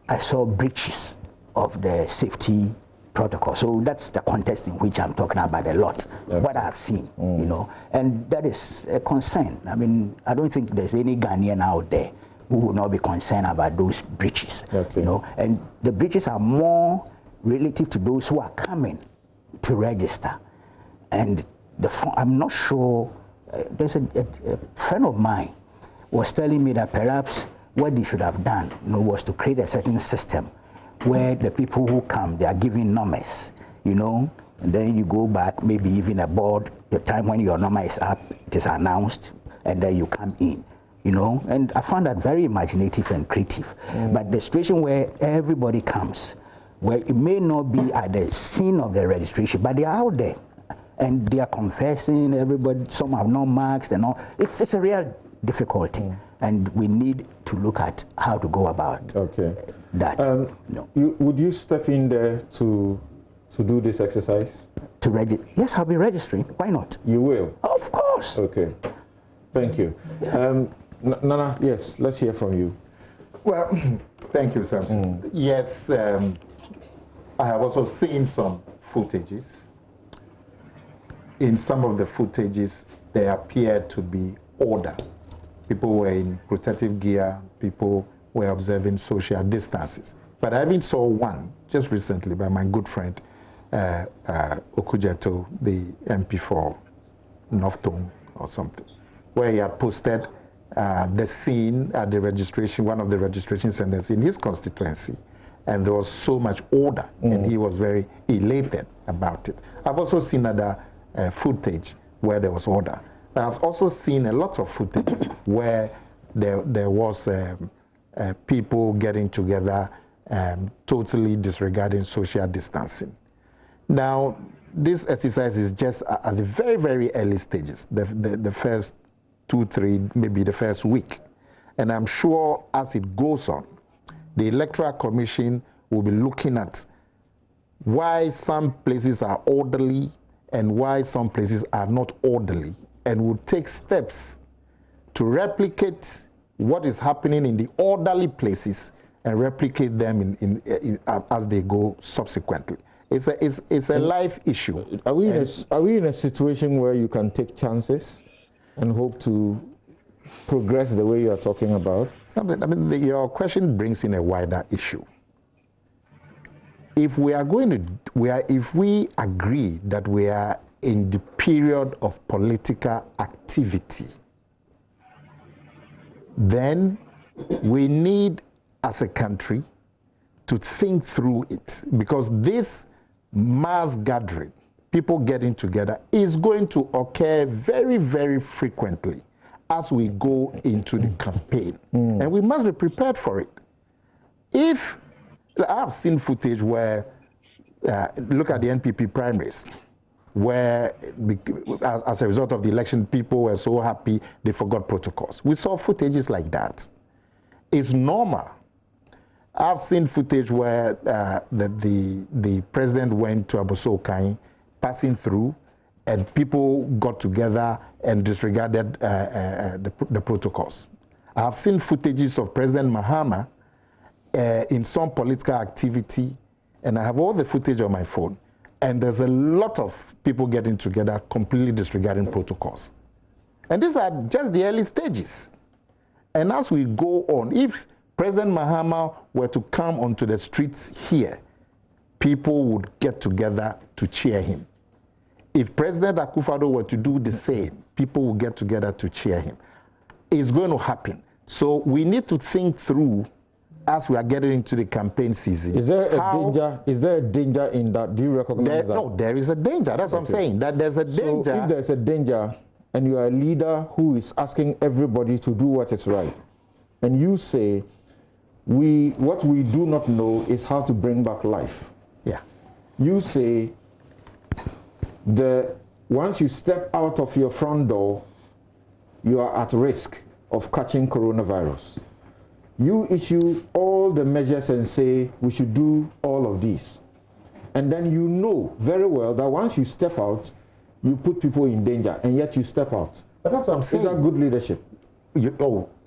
Speaker 3: I saw breaches of the safety protocol. So that's the context in which I'm talking about a lot, what I've seen, you know, and that is a concern. I mean, I don't think there's any Ghanaian out there who will not be concerned about those breaches, you know, and the breaches are more relative to those who are coming to register. And I'm not sure, there's a friend of mine was telling me that perhaps what they should have done, you know, was to create a certain system where the people who come, they are given numbers, you know, and then you go back, maybe even a board, the time when your number is up, it is announced, and then you come in, you know, and I found that very imaginative and creative. But the situation where everybody comes, where it may not be at the scene of the registration, but they are out there, and they are confessing, everybody, some have no marks and all. It's a real difficulty, and we need to look at how to go about that. No.
Speaker 1: Would you step in there to do this exercise?
Speaker 3: To register? Yes, I'll be registering. Why not?
Speaker 1: You will?
Speaker 3: Of course.
Speaker 1: Okay. Thank you. Nana, yes, let's hear from you.
Speaker 2: Well, thank you, Samson. Yes, I have also seen some footages. In some of the footages, there appeared to be order. People were in protective gear, people were observing social distances. But I even saw one just recently by my good friend, Okujeto, the MP for North Tone or something, where he had posted the scene at the registration, one of the registration centers in his constituency. And there was so much order, and he was very elated about it. I've also seen other footage where there was order. I've also seen a lot of footage where there was people getting together, totally disregarding social distancing. Now, this exercise is just at the very, very early stages, the first 2, 3, maybe the first week. And I'm sure as it goes on, the Electoral Commission will be looking at why some places are orderly and why some places are not orderly, and will take steps to replicate what is happening in the orderly places and replicate them as they go subsequently. It's a life issue.
Speaker 1: Are we in a situation where you can take chances and hope to progress the way you are talking about?
Speaker 2: Your question brings in a wider issue. If we agree that we are in the period of political activity, then we need, as a country, to think through it, because this mass gathering, people getting together, is going to occur very, very frequently as we go into the campaign. And we must be prepared for it. I've seen footage where, look at the NPP primaries, where as a result of the election, people were so happy they forgot protocols. We saw footages like that. It's normal. I've seen footage where the president went to Abosokai, passing through, and people got together and disregarded the protocols. I have seen footages of President Mahama in some political activity, and I have all the footage on my phone. And there's a lot of people getting together, completely disregarding protocols. And these are just the early stages. And as we go on, if President Mahama were to come onto the streets here, people would get together to cheer him. If President Akufo-Addo were to do the same, people would get together to cheer him. It's going to happen. So we need to think through as we are getting into the campaign season.
Speaker 1: Is there a danger? Is there a danger in that? Do you recognize that?
Speaker 2: No, there is a danger. That's what I'm saying. That there's a danger.
Speaker 1: So if there's a danger, and you are a leader who is asking everybody to do what is right, and you say, what we do not know is how to bring back life.
Speaker 2: Yeah.
Speaker 1: You say, once you step out of your front door, you are at risk of catching coronavirus. You issue all the measures and say we should do all of these. And then you know very well that once you step out, you put people in danger, and yet you step out.
Speaker 2: But that's what I'm saying.
Speaker 1: Is that good leadership?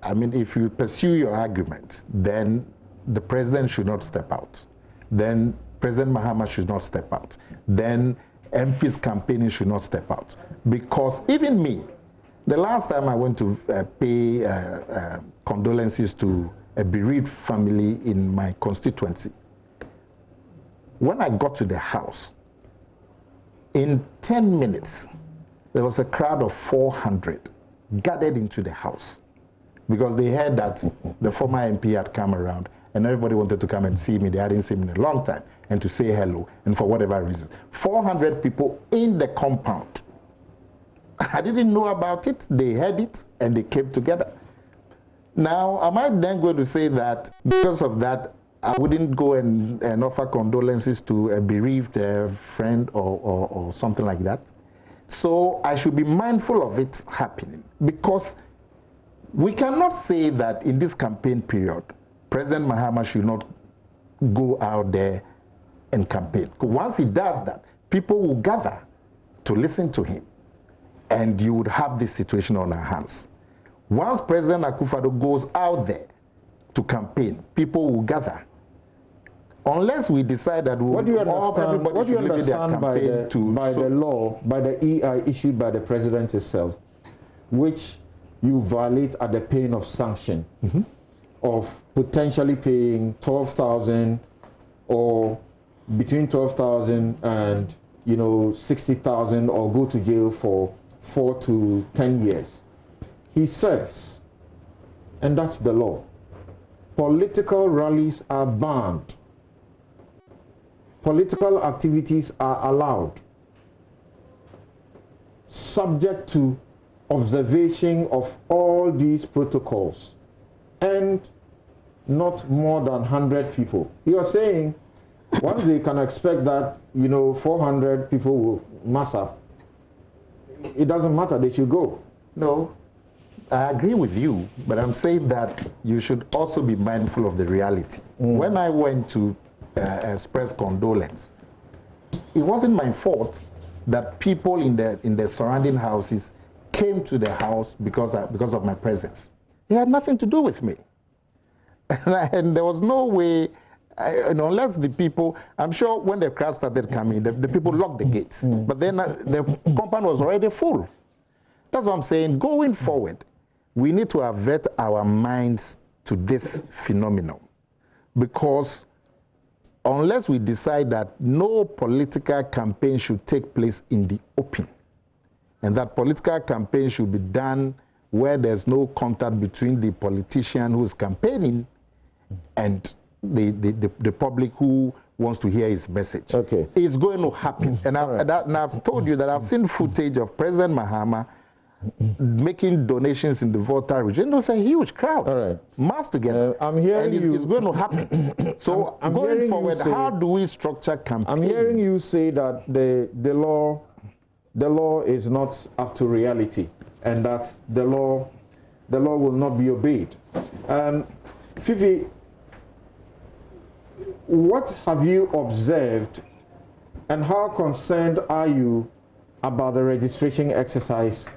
Speaker 2: I mean, if you pursue your argument, then the president should not step out. Then President Mahama should not step out. Then MP's campaigning should not step out. Because even me, the last time I went to pay condolences to a bereaved family in my constituency, when I got to the house, in 10 minutes, there was a crowd of 400 gathered into the house because they heard that the former MP had come around and everybody wanted to come and see me. They hadn't seen me in a long time, and to say hello, and for whatever reason. 400 people in the compound. I didn't know about it. They heard it, and they came together. Now, am I then going to say that because of that, I wouldn't go and offer condolences to a bereaved friend or something like that? So I should be mindful of it happening, because we cannot say that in this campaign period, President Mahama should not go out there and campaign. Because once he does that, people will gather to listen to him, and you would have this situation on our hands. Once President Akufo-Addo goes out there to campaign, people will gather. Unless we decide that
Speaker 1: what do you understand by the law, by the EI issued by the president itself, which you violate at the pain of sanction, of potentially paying 12,000 or between 12,000 and 60,000, or go to jail for 4 to 10 years. He says, and that's the law, political rallies are banned. Political activities are allowed, subject to observation of all these protocols, and not more than 100 people. You are saying once they can expect that 400 people will mass up, it doesn't matter, they should go.
Speaker 2: No, I agree with you, but I'm saying that you should also be mindful of the reality. When I went to express condolence, it wasn't my fault that people in the surrounding houses came to the house because of my presence. It had nothing to do with me. And there was no way, unless the people, I'm sure when the crowd started coming, the people locked the gates. But then the compound was already full. That's what I'm saying. Going forward, we need to avert our minds to this phenomenon. Because unless we decide that no political campaign should take place in the open, and that political campaign should be done where there's no contact between the politician who's campaigning and the public who wants to hear his message.
Speaker 1: Okay.
Speaker 2: It's going to happen. And I've told you that I've seen footage of President Mahama making donations in the Volta region. It was a huge crowd.
Speaker 1: All right.
Speaker 2: Mass together.
Speaker 1: I'm hearing
Speaker 2: and it's going to happen. So
Speaker 1: I'm
Speaker 2: going forward, how do we structure campaign?
Speaker 1: I'm hearing you say that the law is not up to reality, and that the law will not be obeyed. Fifi, what have you observed, and how concerned are you about the registration exercise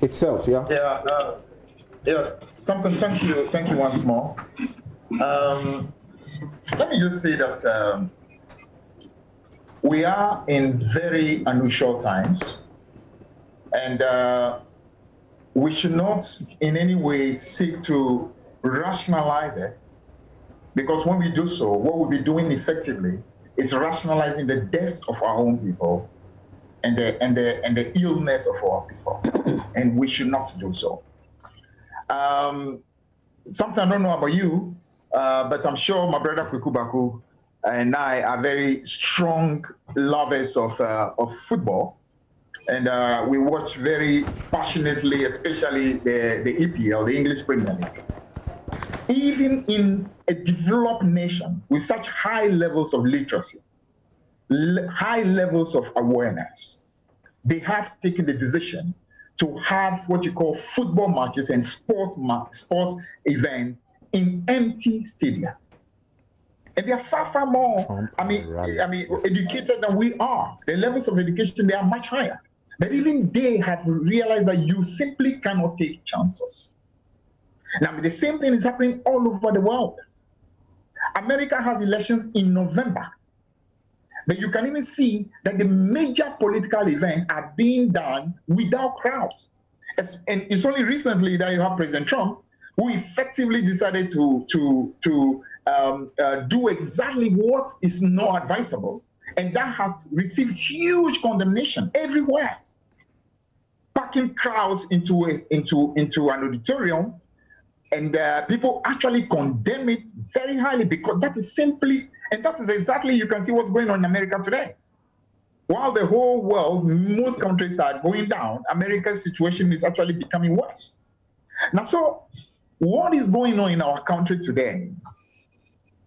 Speaker 1: itself, yeah?
Speaker 4: Yeah, Samson, thank you once more. Let me just say that we are in very unusual times, and we should not in any way seek to rationalize it, because when we do so, what we'll be doing effectively is rationalizing the deaths of our own people and the illness of our people, and we should not do so. Something I don't know about you, but I'm sure my brother Quaicoe and I are very strong lovers of football, and we watch very passionately, especially the EPL, the English Premier League. Even in a developed nation with such high levels of literacy, high levels of awareness, they have taken the decision to have what you call football matches and sports events in empty stadia. And they are far, far more, educated than we are. The levels of education, they are much higher. But even they have realized that you simply cannot take chances. Now, the same thing is happening all over the world. America has elections in November. But you can even see that the major political events are being done without crowds. And it's only recently that you have President Trump, who effectively decided to do exactly what is not advisable. And that has received huge condemnation everywhere. Packing crowds into an auditorium, and people actually condemn it very highly, because that is simply, and that is exactly, you can see what's going on in America today. While the whole world, most countries are going down, America's situation is actually becoming worse. Now, so what is going on in our country today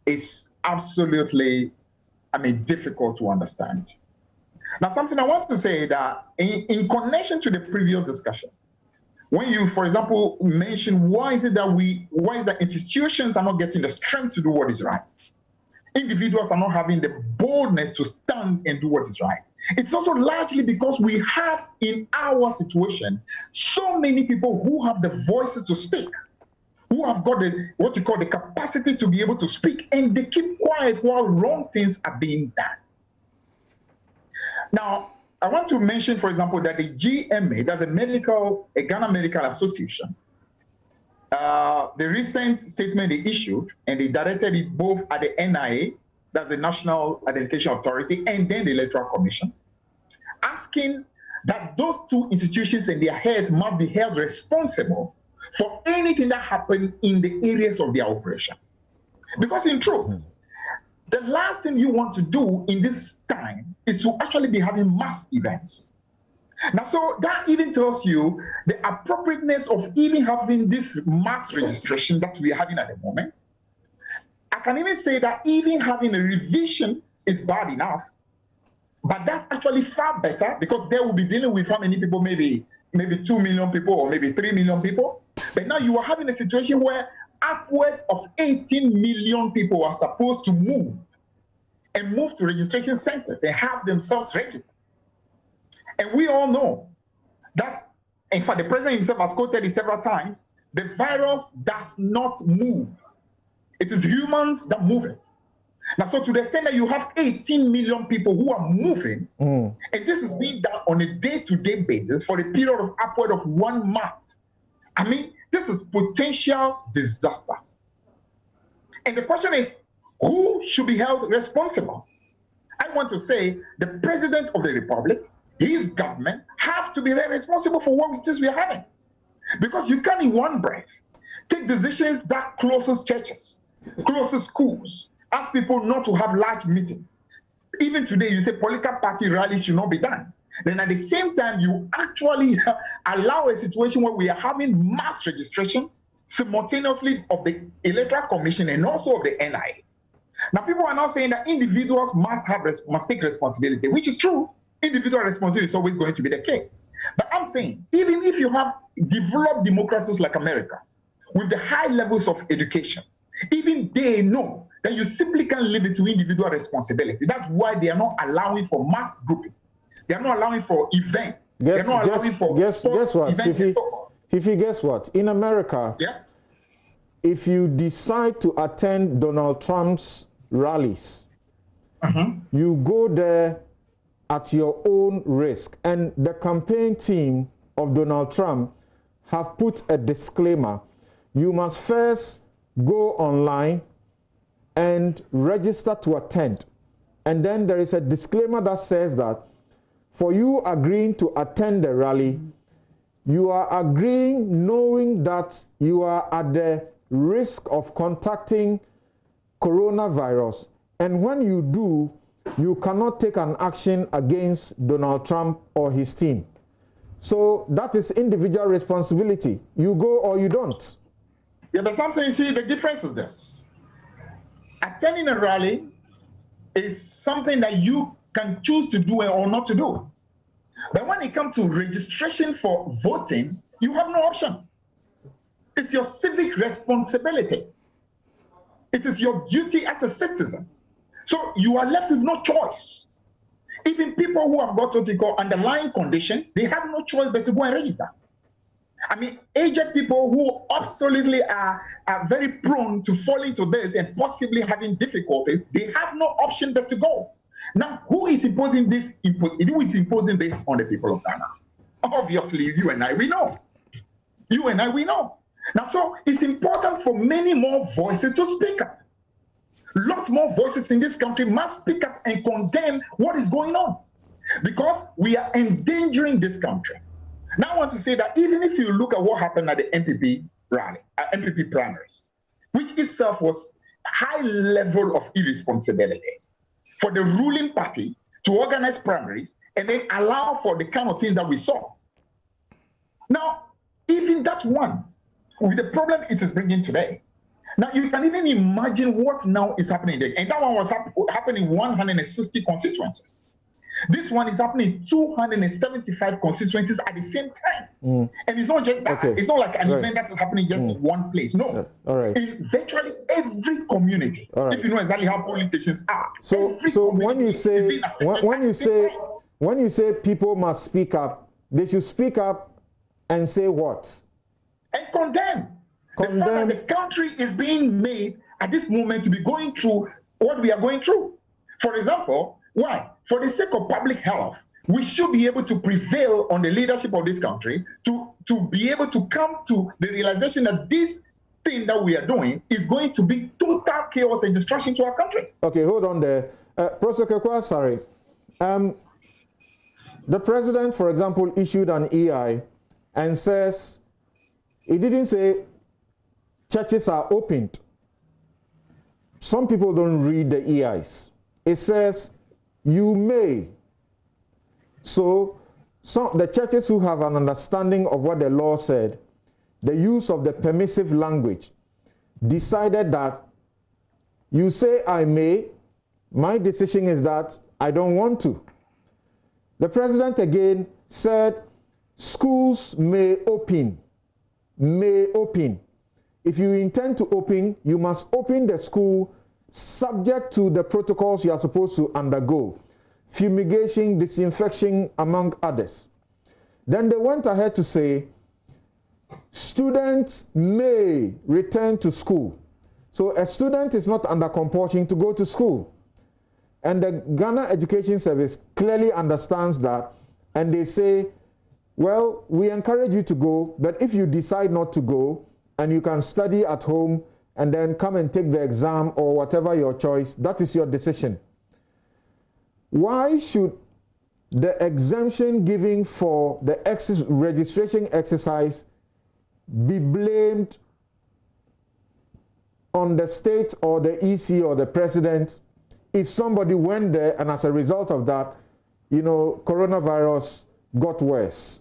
Speaker 4: is absolutely, difficult to understand. Now, something I want to say that in connection to the previous discussion, when you, for example, mention why is that institutions are not getting the strength to do what is right, individuals are not having the boldness to stand and do what is right, it's also largely because we have in our situation so many people who have the voices to speak, who have got what you call the capacity to be able to speak, and they keep quiet while wrong things are being done. Now, I want to mention, for example, that the GMA, that's a Ghana Medical Association, the recent statement they issued, and they directed it both at the NIA, that's the National Identification Authority, and then the Electoral Commission, asking that those two institutions and their heads must be held responsible for anything that happened in the areas of their operation. Because in truth, the last thing you want to do in this time is to actually be having mass events. Now, so that even tells you the appropriateness of even having this mass registration that we are having at the moment. I can even say that even having a revision is bad enough, but that's actually far better, because they will be dealing with how many people, maybe 2 million people or maybe 3 million people. But now you are having a situation where upward of 18 million people are supposed to move to registration centers and have themselves registered. And we all know that, in fact, the president himself has quoted it several times, the virus does not move. It is humans that move it. Now, so to the extent that you have 18 million people who are moving, and this is being done on a day-to-day basis for a period of upward of 1 month, this is potential disaster. And the question is, who should be held responsible? I want to say the President of the Republic, his government, have to be very responsible for what it is we are having. Because you can't in one breath take decisions that closes churches, closes schools, ask people not to have large meetings. Even today, you say political party rallies should not be done. Then at the same time, you actually allow a situation where we are having mass registration simultaneously of the Electoral Commission and also of the NIA. Now, people are now saying that individuals must take responsibility, which is true. Individual responsibility is always going to be the case. But I'm saying, even if you have developed democracies like America, with the high levels of education, even they know then you simply can't leave it to individual responsibility. That's why they are not allowing for mass grouping. They are not allowing for events. They're not allowing for
Speaker 1: guess what, Fifi, guess what? In America,
Speaker 4: yes?
Speaker 1: If you decide to attend Donald Trump's rallies, you go there at your own risk. And the campaign team of Donald Trump have put a disclaimer. You must first go online and register to attend. And then there is a disclaimer that says that for you agreeing to attend the rally, you are agreeing knowing that you are at the risk of contacting coronavirus. And when you do, you cannot take an action against Donald Trump or his team. So that is individual responsibility. You go or you don't.
Speaker 4: Yeah, but something, you see, the difference is this. Attending a rally is something that you can choose to do or not to do. But when it comes to registration for voting, you have no option. It's your civic responsibility. It is your duty as a citizen. So you are left with no choice. Even people who have got what we call underlying conditions, they have no choice but to go and register. I mean, aged people who absolutely are very prone to fall into this and possibly having difficulties, they have no option but to go. Now, who is imposing this? Who is imposing this on the people of Ghana? Obviously, you and I, we know. You and I, we know. Now, so it's important for many more voices to speak up. Lots more voices in this country must speak up and condemn what is going on, because we are endangering this country. Now I want to say that even if you look at what happened at the MPP rally, MPP primaries, which itself was a high level of irresponsibility for the ruling party to organize primaries and then allow for the kind of things that we saw. Now, even that one, with the problem it is bringing today, now you can even imagine what now is happening there. And that one was happening in 160 constituencies. This one is happening in 275 constituencies at the same time. And it's not just that. It's not like an event that is happening just in one place. No. In virtually every community, if you know exactly how polling stations are.
Speaker 1: So when you say people must speak up, they should speak up and say what?
Speaker 4: And condemn. The fact that the country is being made at this moment to be going through what we are going through. For example, why? For the sake of public health, we should be able to prevail on the leadership of this country to be able to come to the realization that this thing that we are doing is going to be total chaos and destruction to our country.
Speaker 1: Okay, hold on there. Professor Prof.Asare, the president, for example, issued an EI and says, he didn't say churches are opened. Some people don't read the EIs. It says you may. So the churches who have an understanding of what the law said, the use of the permissive language, decided that you say I may, my decision is that I don't want to. The president again said schools may open. May open. If you intend to open, you must open the school subject to the protocols you are supposed to undergo. Fumigation, disinfection, among others. Then they went ahead to say, students may return to school. So a student is not under compulsion to go to school. And the Ghana Education Service clearly understands that, and they say, well, we encourage you to go, but if you decide not to go, and you can study at home and then come and take the exam or whatever your choice, that is your decision. Why should the exemption given for the registration exercise be blamed on the state or the EC or the president if somebody went there and as a result of that, you know, coronavirus got worse?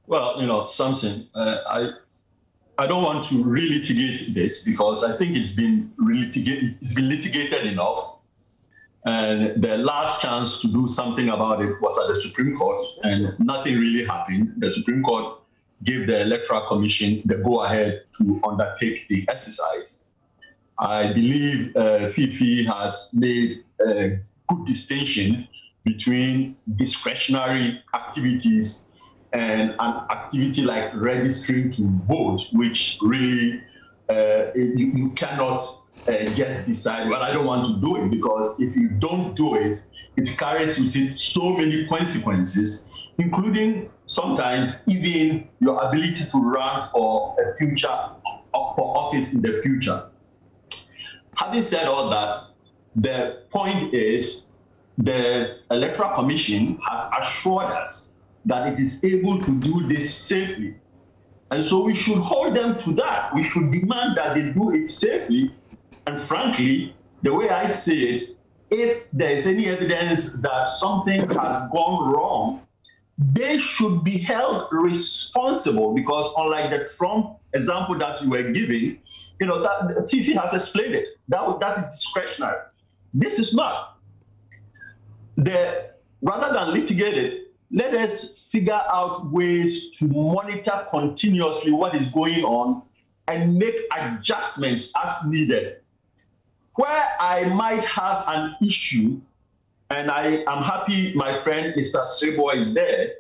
Speaker 5: Well, you know, something, I don't want to relitigate this because I think it's been litigated enough. And the last chance to do something about it was at the Supreme Court, and nothing really happened. The Supreme Court gave the Electoral Commission the go-ahead to undertake the exercise. I believe Fifi has made a good distinction between discretionary activities and an activity like registering to vote, which really you cannot just decide, well, I don't want to do it, because if you don't do it, it carries with it so many consequences, including sometimes even your ability to run for a future, for office in the future. Having said all that, the point is the Electoral Commission has assured us that it is able to do this safely. And so we should hold them to that. We should demand that they do it safely. And frankly, the way I see it, if there is any evidence that something has gone wrong, they should be held responsible, because unlike the Trump example that you were giving, you know, that Fifi has explained it. That is discretionary. This is not. Rather than litigate it, let us figure out ways to monitor continuously what is going on and make adjustments as needed. Where I might have an issue, and I am happy my friend Mr. Strebo is there,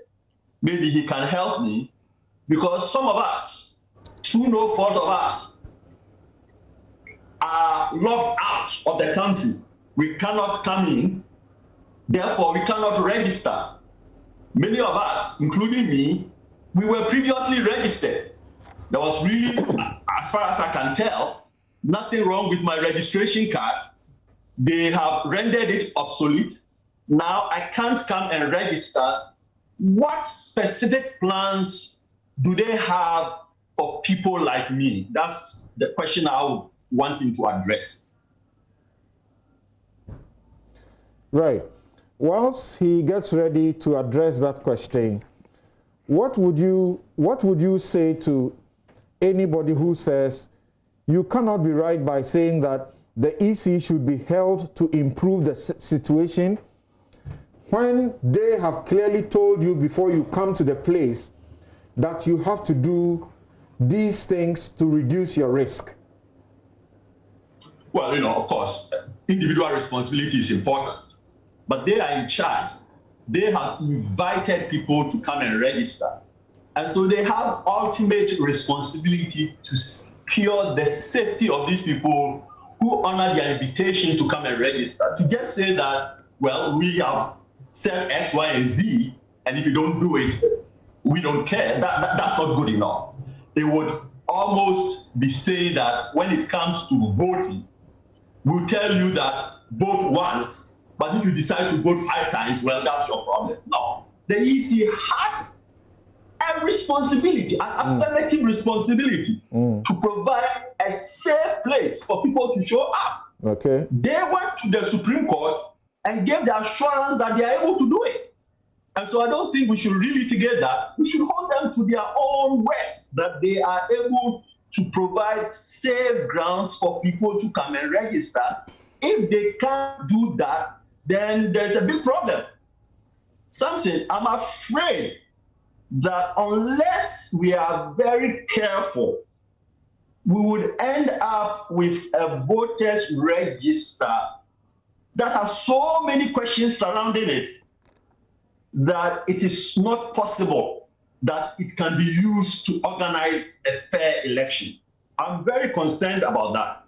Speaker 5: maybe he can help me, because some of us, through no fault of us, are locked out of the country. We cannot come in, therefore we cannot register. Many of us, including me, we were previously registered. There was really, as far as I can tell, nothing wrong with my registration card. They have rendered it obsolete. Now I can't come and register. What specific plans do they have for people like me? That's the question I would want him to address.
Speaker 1: Right. Whilst he gets ready to address that question, what would you say to anybody who says you cannot be right by saying that the EC should be held to improve the situation, when they have clearly told you before you come to the place that you have to do these things to reduce your risk?
Speaker 5: Well, you know, of course, individual responsibility is important, but they are in charge. They have invited people to come and register. And so they have ultimate responsibility to secure the safety of these people who honor their invitation to come and register. To just say that, well, we have said X, Y, and Z, and if you don't do it, we don't care, that's not good enough. It would almost be saying that when it comes to voting, we'll tell you that vote once, but if you decide to vote 5 times, well, that's your problem. No, the EC has a responsibility, an affirmative responsibility to provide a safe place for people to show up.
Speaker 1: Okay.
Speaker 5: They went to the Supreme Court and gave the assurance that they are able to do it. And so I don't think we should relitigate that. We should hold them to their own words, that they are able to provide safe grounds for people to come and register. If they can't do that, then there's a big problem. Something, I'm afraid that unless we are very careful, we would end up with a voters register that has so many questions surrounding it that it is not possible that it can be used to organize a fair election. I'm very concerned about that,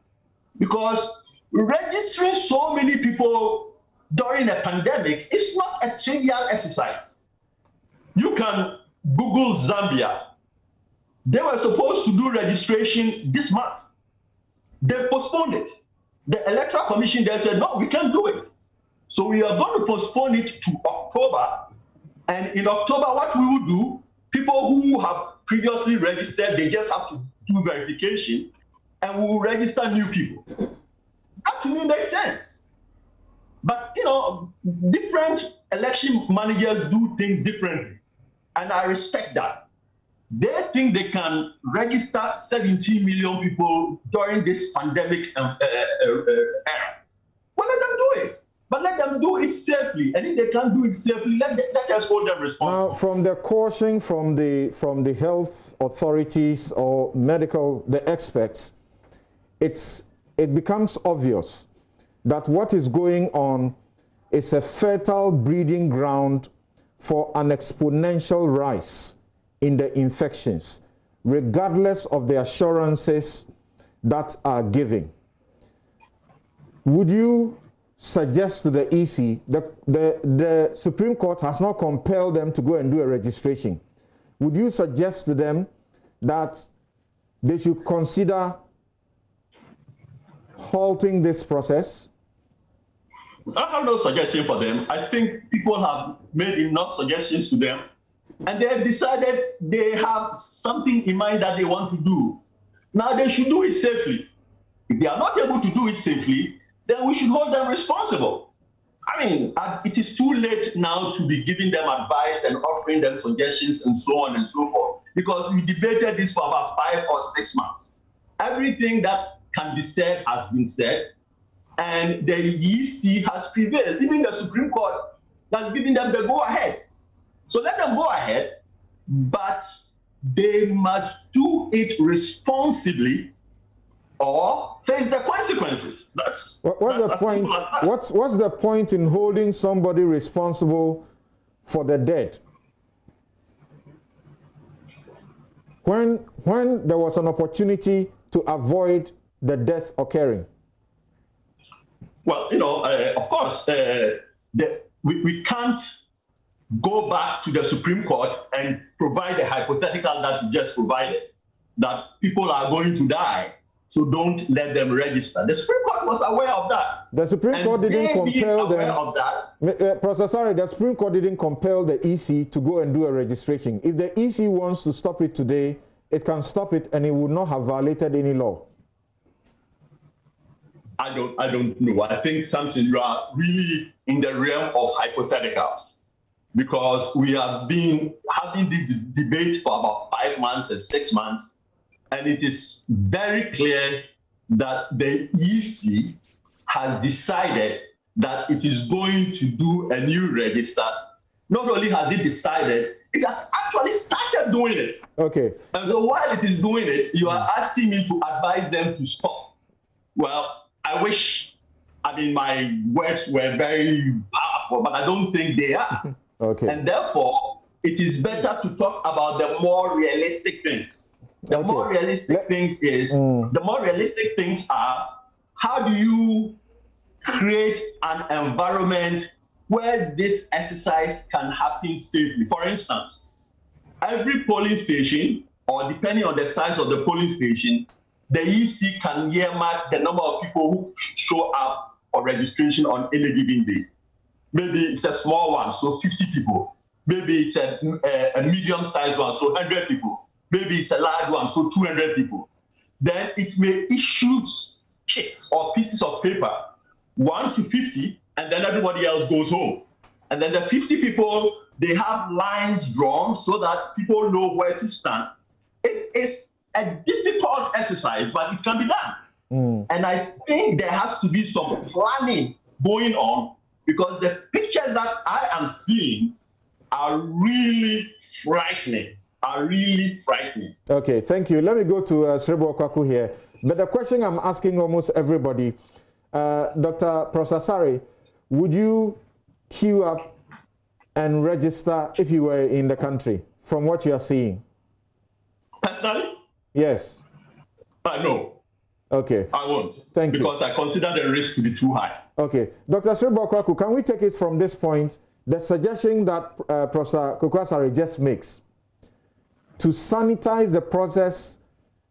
Speaker 5: because registering so many people during a pandemic is not a trivial exercise. You can Google Zambia. They were supposed to do registration this month. They postponed it. The Electoral Commission, they said, no, we can't do it. So we are going to postpone it to October. And in October, what we will do, people who have previously registered, they just have to do verification, and we will register new people. That to me makes sense. But, you know, different election managers do things differently, and I respect that. They think they can register 17 million people during this pandemic era. Well, let them do it. But let them do it safely. And if they can't do it safely, let us hold them responsible.
Speaker 1: Now, from the caution from the health authorities or the experts, it's it becomes obvious that what is going on is a fertile breeding ground for an exponential rise in the infections, regardless of the assurances that are given. Would you suggest to the EC, the Supreme Court has not compelled them to go and do a registration. Would you suggest to them that they should consider halting this process?
Speaker 5: I have no suggestion for them. I think people have made enough suggestions to them, and they have decided they have something in mind that they want to do. Now they should do it safely. If they are not able to do it safely, then we should hold them responsible. I mean, it is too late now to be giving them advice and offering them suggestions and so on and so forth, because we debated this for about 5 or 6 months. Everything that can be said has been said, and the EC has prevailed. Even the Supreme Court has given them the go-ahead. So let them go ahead, but they must do it responsibly or face the consequences. What's
Speaker 1: the point? What's the point in holding somebody responsible for the dead when there was an opportunity to avoid the death occurring?
Speaker 5: Well, of course, we can't go back to the Supreme Court and provide a hypothetical that you just provided, that people are going to die, so don't let them register. The Supreme Court was aware of that.
Speaker 1: The Supreme Court didn't compel them.
Speaker 5: Of that.
Speaker 1: Prof.Asare, the Supreme Court didn't compel the EC to go and do a registration. If the EC wants to stop it today, it can stop it, and it would not have violated any law.
Speaker 5: I don't know. I think, Samson, you are really in the realm of hypotheticals, because we have been having this debate for about 5 months and 6 months, and it is very clear that the EC has decided that it is going to do a new register. Not only has it decided, it has actually started doing it.
Speaker 1: Okay.
Speaker 5: And so while it is doing it, you are asking me to advise them to stop. Well, I wish, my words were very powerful, but I don't think they are.
Speaker 1: Okay.
Speaker 5: And therefore, it is better to talk about the more realistic things. The more realistic things are, how do you create an environment where this exercise can happen safely? For instance, every polling station, or depending on the size of the polling station, the EC can earmark the number of people who show up for registration on any given day. Maybe it's a small one, so 50 people. Maybe it's a medium-sized one, so 100 people. Maybe it's a large one, so 200 people. Then it may issue kits or pieces of paper, 1 to 50, and then everybody else goes home. And then the 50 people, they have lines drawn so that people know where to stand. It is a difficult exercise, but it can be done. And I think there has to be some planning going on, because the pictures that I am seeing are really frightening.
Speaker 1: Okay, thank you. Let me go to Srebo Quaicoe here. But the question I'm asking almost everybody, Dr. Prof.Asare, would you queue up and register if you were in the country, from what you are seeing?
Speaker 5: Personally?
Speaker 1: Yes.
Speaker 5: No.
Speaker 1: Okay.
Speaker 5: I won't.
Speaker 1: Thank you.
Speaker 5: Because I consider the risk to be too high.
Speaker 1: Okay. Dr. Srebo Quaicoe, can we take it from this point, the suggestion that Professor Asare just makes, to sanitize the process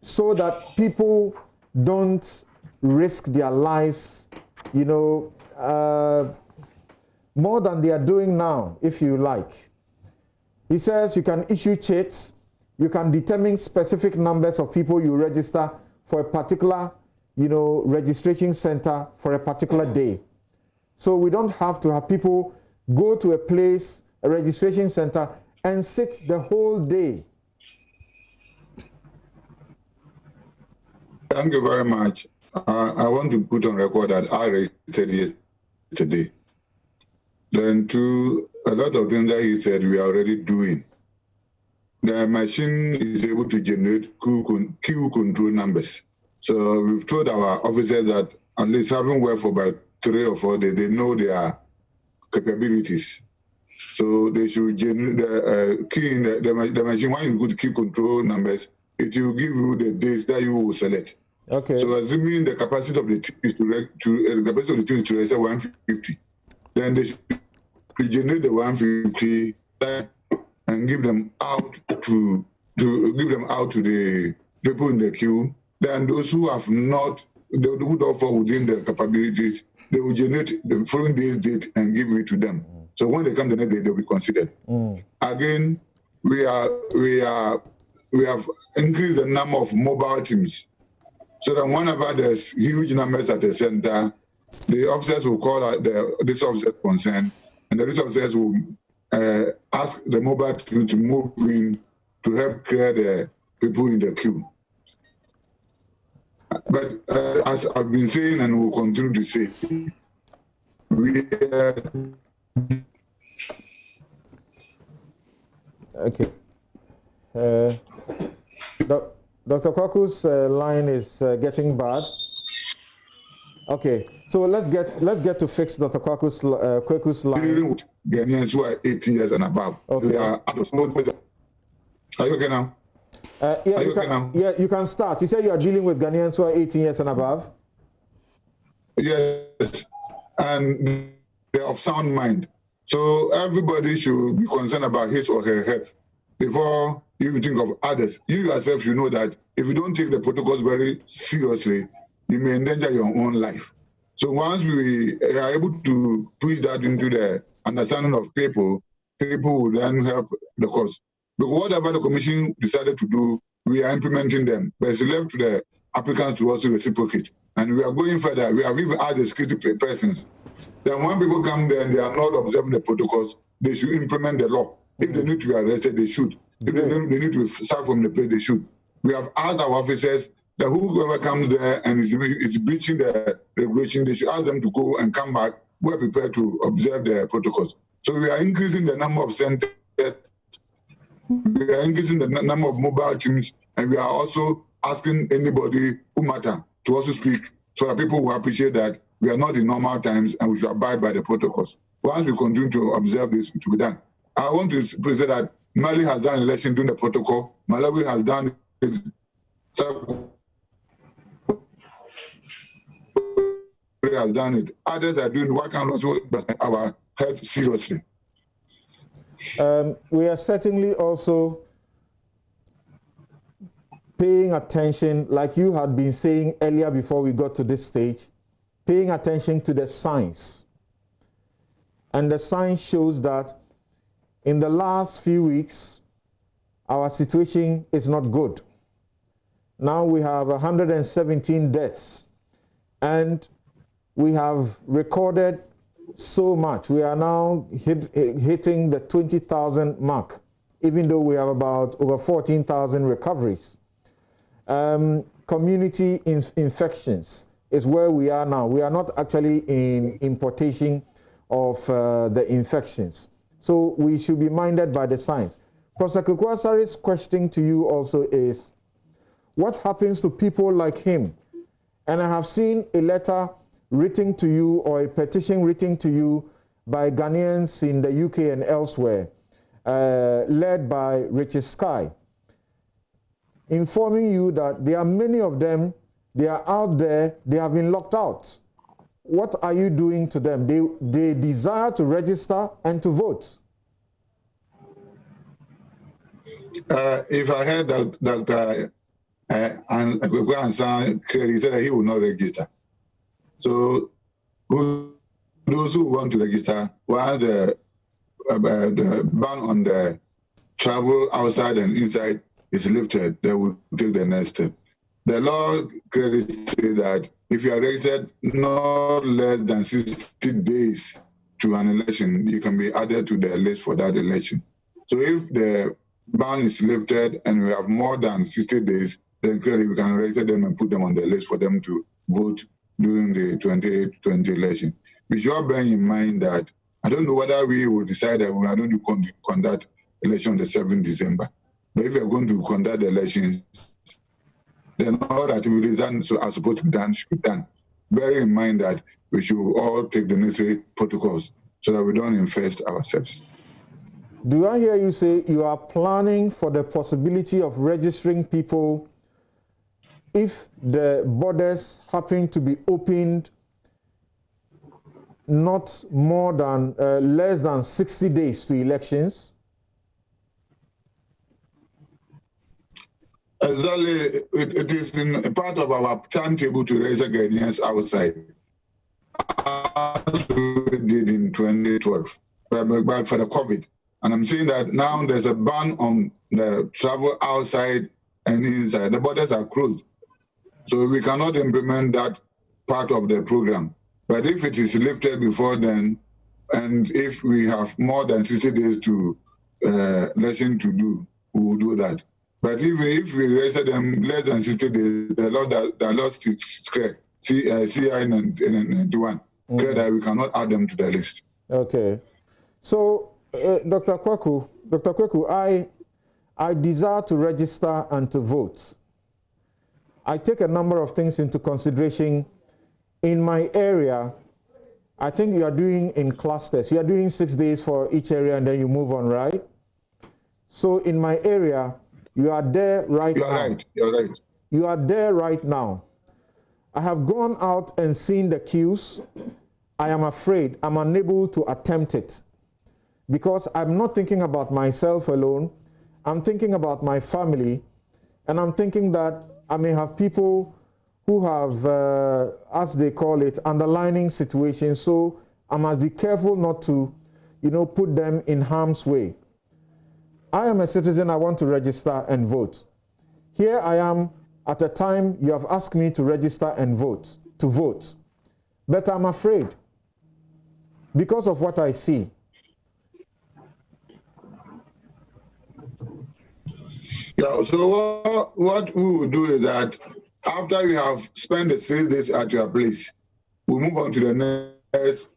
Speaker 1: so that people don't risk their lives, more than they are doing now, if you like. He says you can issue chits, you can determine specific numbers of people you register for a particular, registration center for a particular day. So we don't have to have people go to a place, a registration center, and sit the whole day.
Speaker 6: Thank you very much. I want to put on record that I registered yesterday. Then a lot of things that he said we are already doing. The machine is able to generate queue control numbers. So we've told our officers that at least having worked for about 3 or 4 days, they know their capabilities. So they should key in the machine. When you go to key control numbers, it will give you the days that you will select.
Speaker 1: Okay.
Speaker 6: So assuming the capacity of the team is the capacity of the team is to register 150, then they should generate the 150 and give them out to the people in the queue. Then those who have not, who don't fall within their capabilities, they will generate the following day's date and give it to them. So when they come the next day, they'll be considered. Again, we have increased the number of mobile teams, so that whenever there's huge numbers at the center, the officers will call out this officer concerned, and these officers will ask the mobile team to move in to help clear the people in the queue. But as I've been saying and will continue to say,
Speaker 1: okay. Dr. Quaicoe's line is getting bad. Okay, so let's get to fix Dr. Quaicoe's line.
Speaker 6: Ghanaians who are 18 years and above.
Speaker 1: Okay.
Speaker 6: Are you okay now?
Speaker 1: Yeah, you can start. You say you are dealing with Ghanaians who are 18 years and above?
Speaker 6: Yes, and they're of sound mind. So everybody should be concerned about his or her health before you think of others. You yourself should know that if you don't take the protocols very seriously, you may endanger your own life. So once we are able to push that into the understanding of people will then help the cause. Because whatever the commission decided to do, we are implementing them. But it's left to the applicants to also reciprocate. And we are going further. We have even added security persons. Then when people come there and they are not observing the protocols, they should implement the law. If they need to be arrested, they should. If they need to start from the place, they should. We have asked our officers that whoever comes there and is breaching the regulation, they should ask them to go and come back. We're prepared to observe the protocols. So we are increasing the number of centers. We are increasing the number of mobile teams, and we are also asking anybody who matter to also speak, so that people will appreciate that we are not in normal times and we should abide by the protocols. Once we continue to observe this, it will be done. I want to say that Mali has done election during the protocol. Malawi has done it. Has done it. Others are doing what can also our health seriously.
Speaker 1: We are certainly also paying attention, like you had been saying earlier before we got to this stage, paying attention to the science. And the science shows that in the last few weeks, our situation is not good. Now we have 117 deaths, and we have recorded so much. We are now hitting the 20,000 mark, even though we have about over 14,000 recoveries. Community infections is where we are now. We are not actually in importation of the infections. So we should be minded by the science. Professor Prof.Asare's question to you also is, what happens to people like him? And I have seen a letter written to you, or a petition written to you by Ghanaians in the UK and elsewhere, led by Richard Sky, informing you that there are many of them, they are out there, they have been locked out. What are you doing to them? They desire to register and to vote.
Speaker 6: If I heard that clearly said that he will not register. So those who want to register, while the ban on the travel outside and inside is lifted, they will take the next step. The law clearly says that if you are registered not less than 60 days to an election, you can be added to the list for that election. So if the ban is lifted and we have more than 60 days, then clearly we can register them and put them on the list for them to vote during the 2020 election. We should bear in mind that I don't know whether we will decide that we are going to conduct election on the 7th December. But if we are going to conduct the elections, then all activities that are supposed to be done should be done. Bearing in mind that we should all take the necessary protocols so that we don't infest ourselves.
Speaker 1: Do I hear you say you are planning for the possibility of registering people if the borders happen to be opened not more than less than 60 days to elections?
Speaker 6: Exactly, it is in part of our timetable to register Ghanaians outside, as we did in 2012, but for the COVID. And I'm saying that now there's a ban on the travel outside and inside. The borders are closed. So we cannot implement that part of the program. But if it is lifted before then, and if we have more than 60 days to election to do, we will do that. But if we register them less than 60 days, the law is clear, CI 91, clear that we cannot add them to the list.
Speaker 1: Okay. So, Dr. Quaicoe, I desire to register and to vote. I take a number of things into consideration. In my area, I think you are doing in clusters. You are doing 6 days for each area and then you move on, right? So in my area, you are there right now.
Speaker 6: You're right.
Speaker 1: You are there right now. I have gone out and seen the queues. I am afraid I'm unable to attempt it because I'm not thinking about myself alone. I'm thinking about my family, and I'm thinking that I may have people who have, as they call it, underlining situations. So I must be careful not to, put them in harm's way. I am a citizen. I want to register and vote. Here I am at a time you have asked me to register and vote, But I'm afraid because of what I see.
Speaker 6: Yeah, so what we will do is that after you have spent the 6 days at your place, we'll move on to the next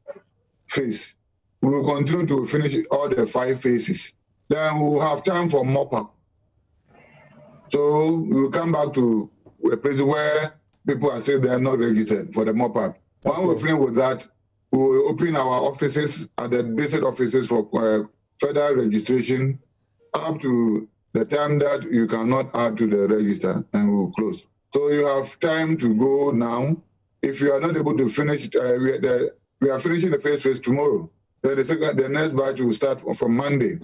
Speaker 6: phase. We will continue to finish all the 5 phases. Then we will have time for mop-up. So we will come back to a place where people are still there not registered for the mop-up. Okay. When we finish with that, we will open our offices at the district offices for further registration up to the time that you cannot add to the register, and we will close. So you have time to go now. If you are not able to finish, we are finishing the first phase tomorrow. Then the next batch will start from Monday.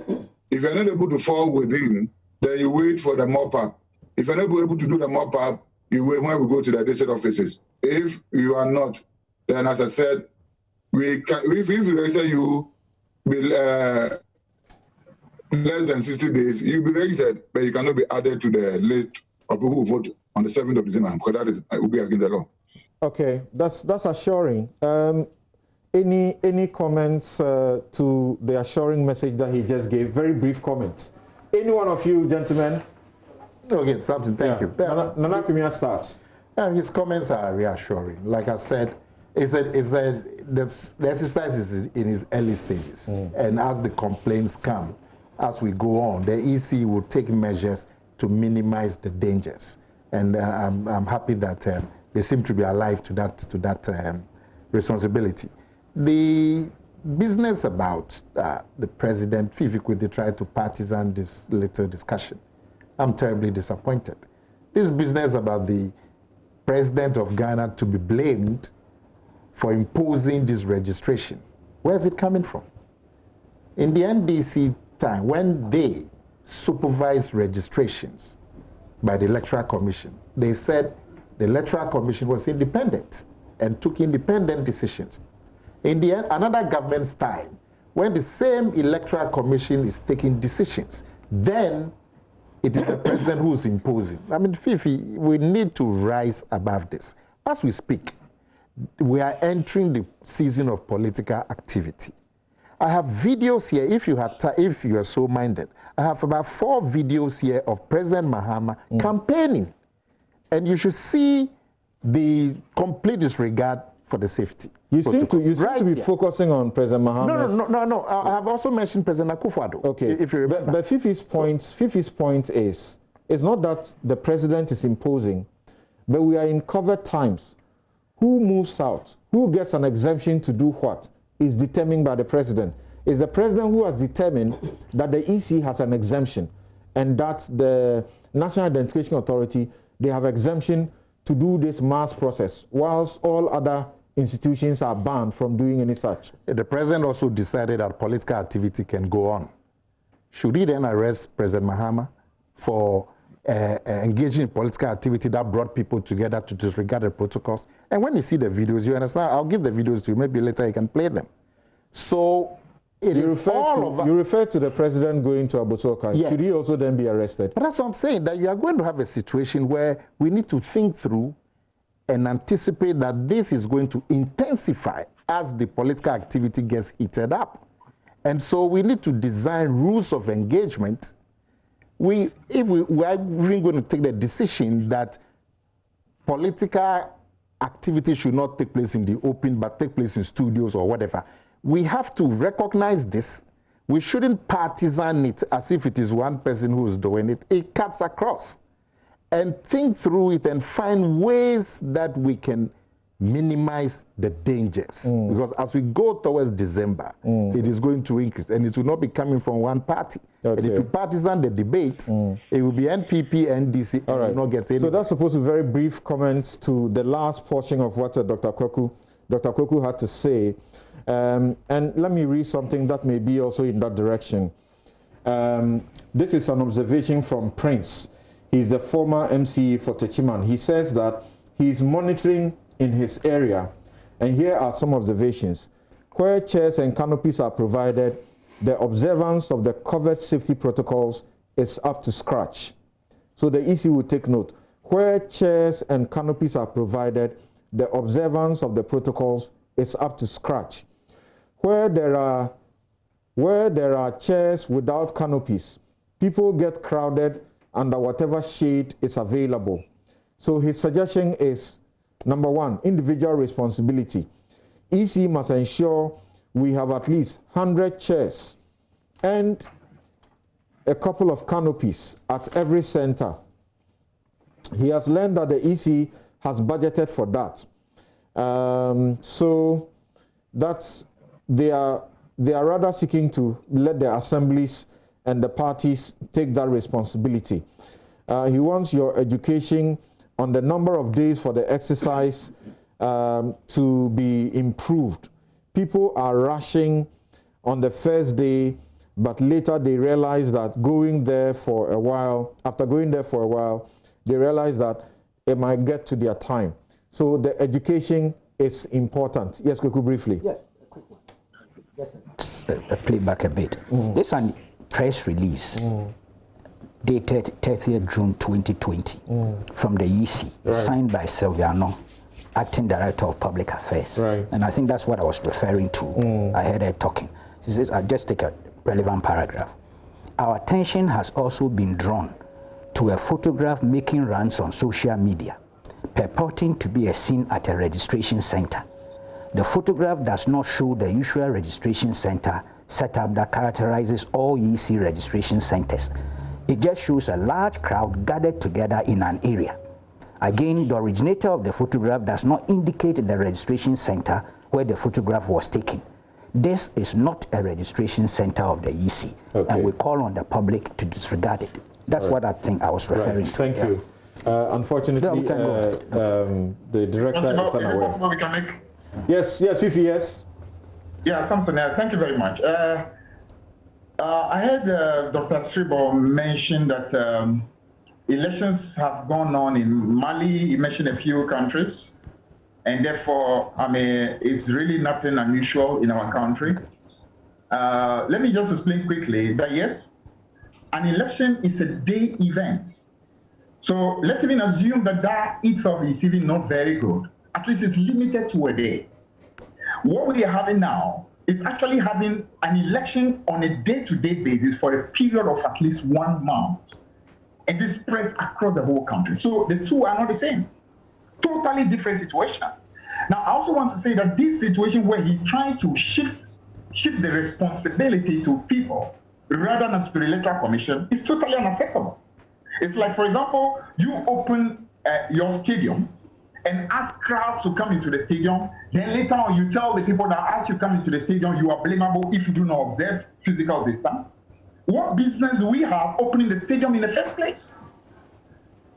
Speaker 6: If you are not able to fall within, then you wait for the mop-up. If you are not able to do the mop-up, you wait when we go to the district offices. If you are not, then as I said, if we register you less than 60 days, you'll be registered, but you cannot be added to the list of people who vote on the 7th of December, because that will be against the law.
Speaker 1: Okay, that's assuring. Any comments to the assuring message that he just gave? Very brief comments. Any one of you, gentlemen?
Speaker 2: Okay, something. Thank you.
Speaker 1: Nana Akomea starts.
Speaker 2: His comments are reassuring. Like I said, the exercise is in its early stages, and as the complaints come, as we go on, the EC will take measures to minimize the dangers. And I'm happy that they seem to be alive to that responsibility. The business about the president, Fifi Kwetey, tried to partisan this little discussion. I'm terribly disappointed. This business about the president of Ghana to be blamed for imposing this registration, where is it coming from? In the NDC time, when they supervised registrations by the Electoral Commission, they said the Electoral Commission was independent and took independent decisions. In the end, another government's time, when the same Electoral Commission is taking decisions, then it is the president who's imposing. I mean, Fifi, we need to rise above this. As we speak, we are entering the season of political activity. I have videos here, if you are so minded. I have about 4 videos here of President Mahama campaigning. And you should see the complete disregard for the safety.
Speaker 1: You seem to be focusing on President Mahama.
Speaker 2: No. I have also mentioned President Akufo-Addo.
Speaker 1: Okay.
Speaker 2: If you remember.
Speaker 1: But Fifi's point is, it's not that the president is imposing, but we are in COVID times. Who moves out? Who gets an exemption to do what is determined by the president. It's the president who has determined that the EC has an exemption and that the National Identification Authority, they have exemption to do this mass process, whilst all other institutions are banned from doing any such.
Speaker 2: The president also decided that political activity can go on. Should he then arrest President Mahama for engaging in political activity that brought people together to disregard the protocols? And when you see the videos, you understand, I'll give the videos to you, maybe later you can play them. So it is all of...
Speaker 1: You refer to the president going to Abotoka.
Speaker 2: Yes.
Speaker 1: Should he also then be arrested?
Speaker 2: But that's what I'm saying, that you are going to have a situation where we need to think through and anticipate that this is going to intensify as the political activity gets heated up. And so we need to design rules of engagement. If we are really going to take the decision that political activity should not take place in the open, but take place in studios or whatever, we have to recognize this. We shouldn't partisan it as if it is one person who is doing it. It cuts across. And think through it and find ways that we can minimize the dangers. Because as we go towards December, it is going to increase. And it will not be coming from one party. Okay. And if you partisan the debate, it will be NPP, NDC, and will not get any.
Speaker 1: So that's supposed to be very brief comments to the last portion of what Dr. Quaicoe had to say. And let me read something that may be also in that direction. This is an observation from Prince. He's the former MCE for Techiman. He says that he's monitoring in his area, and here are some observations. Where chairs and canopies are provided, the observance of the COVID safety protocols is up to scratch. So the EC will take note. Where chairs and canopies are provided, the observance of the protocols is up to scratch. Where there are chairs without canopies, people get crowded under whatever shade is available. So his suggestion is, number one, individual responsibility. EC must ensure we have at least 100 chairs and a couple of canopies at every center. He has learned that the EC has budgeted for that. So that's, they are rather seeking to let the assemblies and the parties take that responsibility. He wants your education on the number of days for the exercise to be improved. People are rushing on the first day, but later they realize that going there for a while, after going there for a while, they realize that it might get to their time. So the education is important. Yes, Quaicoe, briefly.
Speaker 3: Yes, a quick one. Just play back a bit. This is a press release dated 30th June 2020 from the EC, signed by Silviano, Acting Director of Public Affairs. And I think that's what I was referring to. I heard her talking. She says, I'll just take a relevant paragraph. Our attention has also been drawn to a photograph making rounds on social media, purporting to be a scene at a registration center. The photograph does not show the usual registration center setup that characterizes all EC registration centers. It just shows a large crowd gathered together in an area. Again, the originator of the photograph does not indicate the registration center where the photograph was taken. This is not a registration center of the EC, and we call on the public to disregard it. That's what I think I was referring to.
Speaker 1: Thank you. Unfortunately, the director is unaware. Is it possible
Speaker 4: we can make?
Speaker 1: Yes, Fifi, yes.
Speaker 4: Yeah, Samson, thank you very much. I heard Dr. Sribo mention that elections have gone on in Mali. He mentioned a few countries, and therefore, I mean, it's really nothing unusual in our country. Let me just explain quickly that yes, an election is a day event. So let's even assume that that itself is even not very good. At least it's limited to a day. What we are having now is actually having an election on a day-to-day basis for a period of at least 1 month. And this spreads across the whole country. So the two are not the same. Totally different situation. Now, I also want to say that this situation where he's trying to shift the responsibility to people rather than to the Electoral Commission is totally unacceptable. It's like, for example, you open your stadium and ask crowds to come into the stadium, then later on you tell the people that as you come into the stadium, you are blamable if you do not observe physical distance. What business do we have opening the stadium in the first place?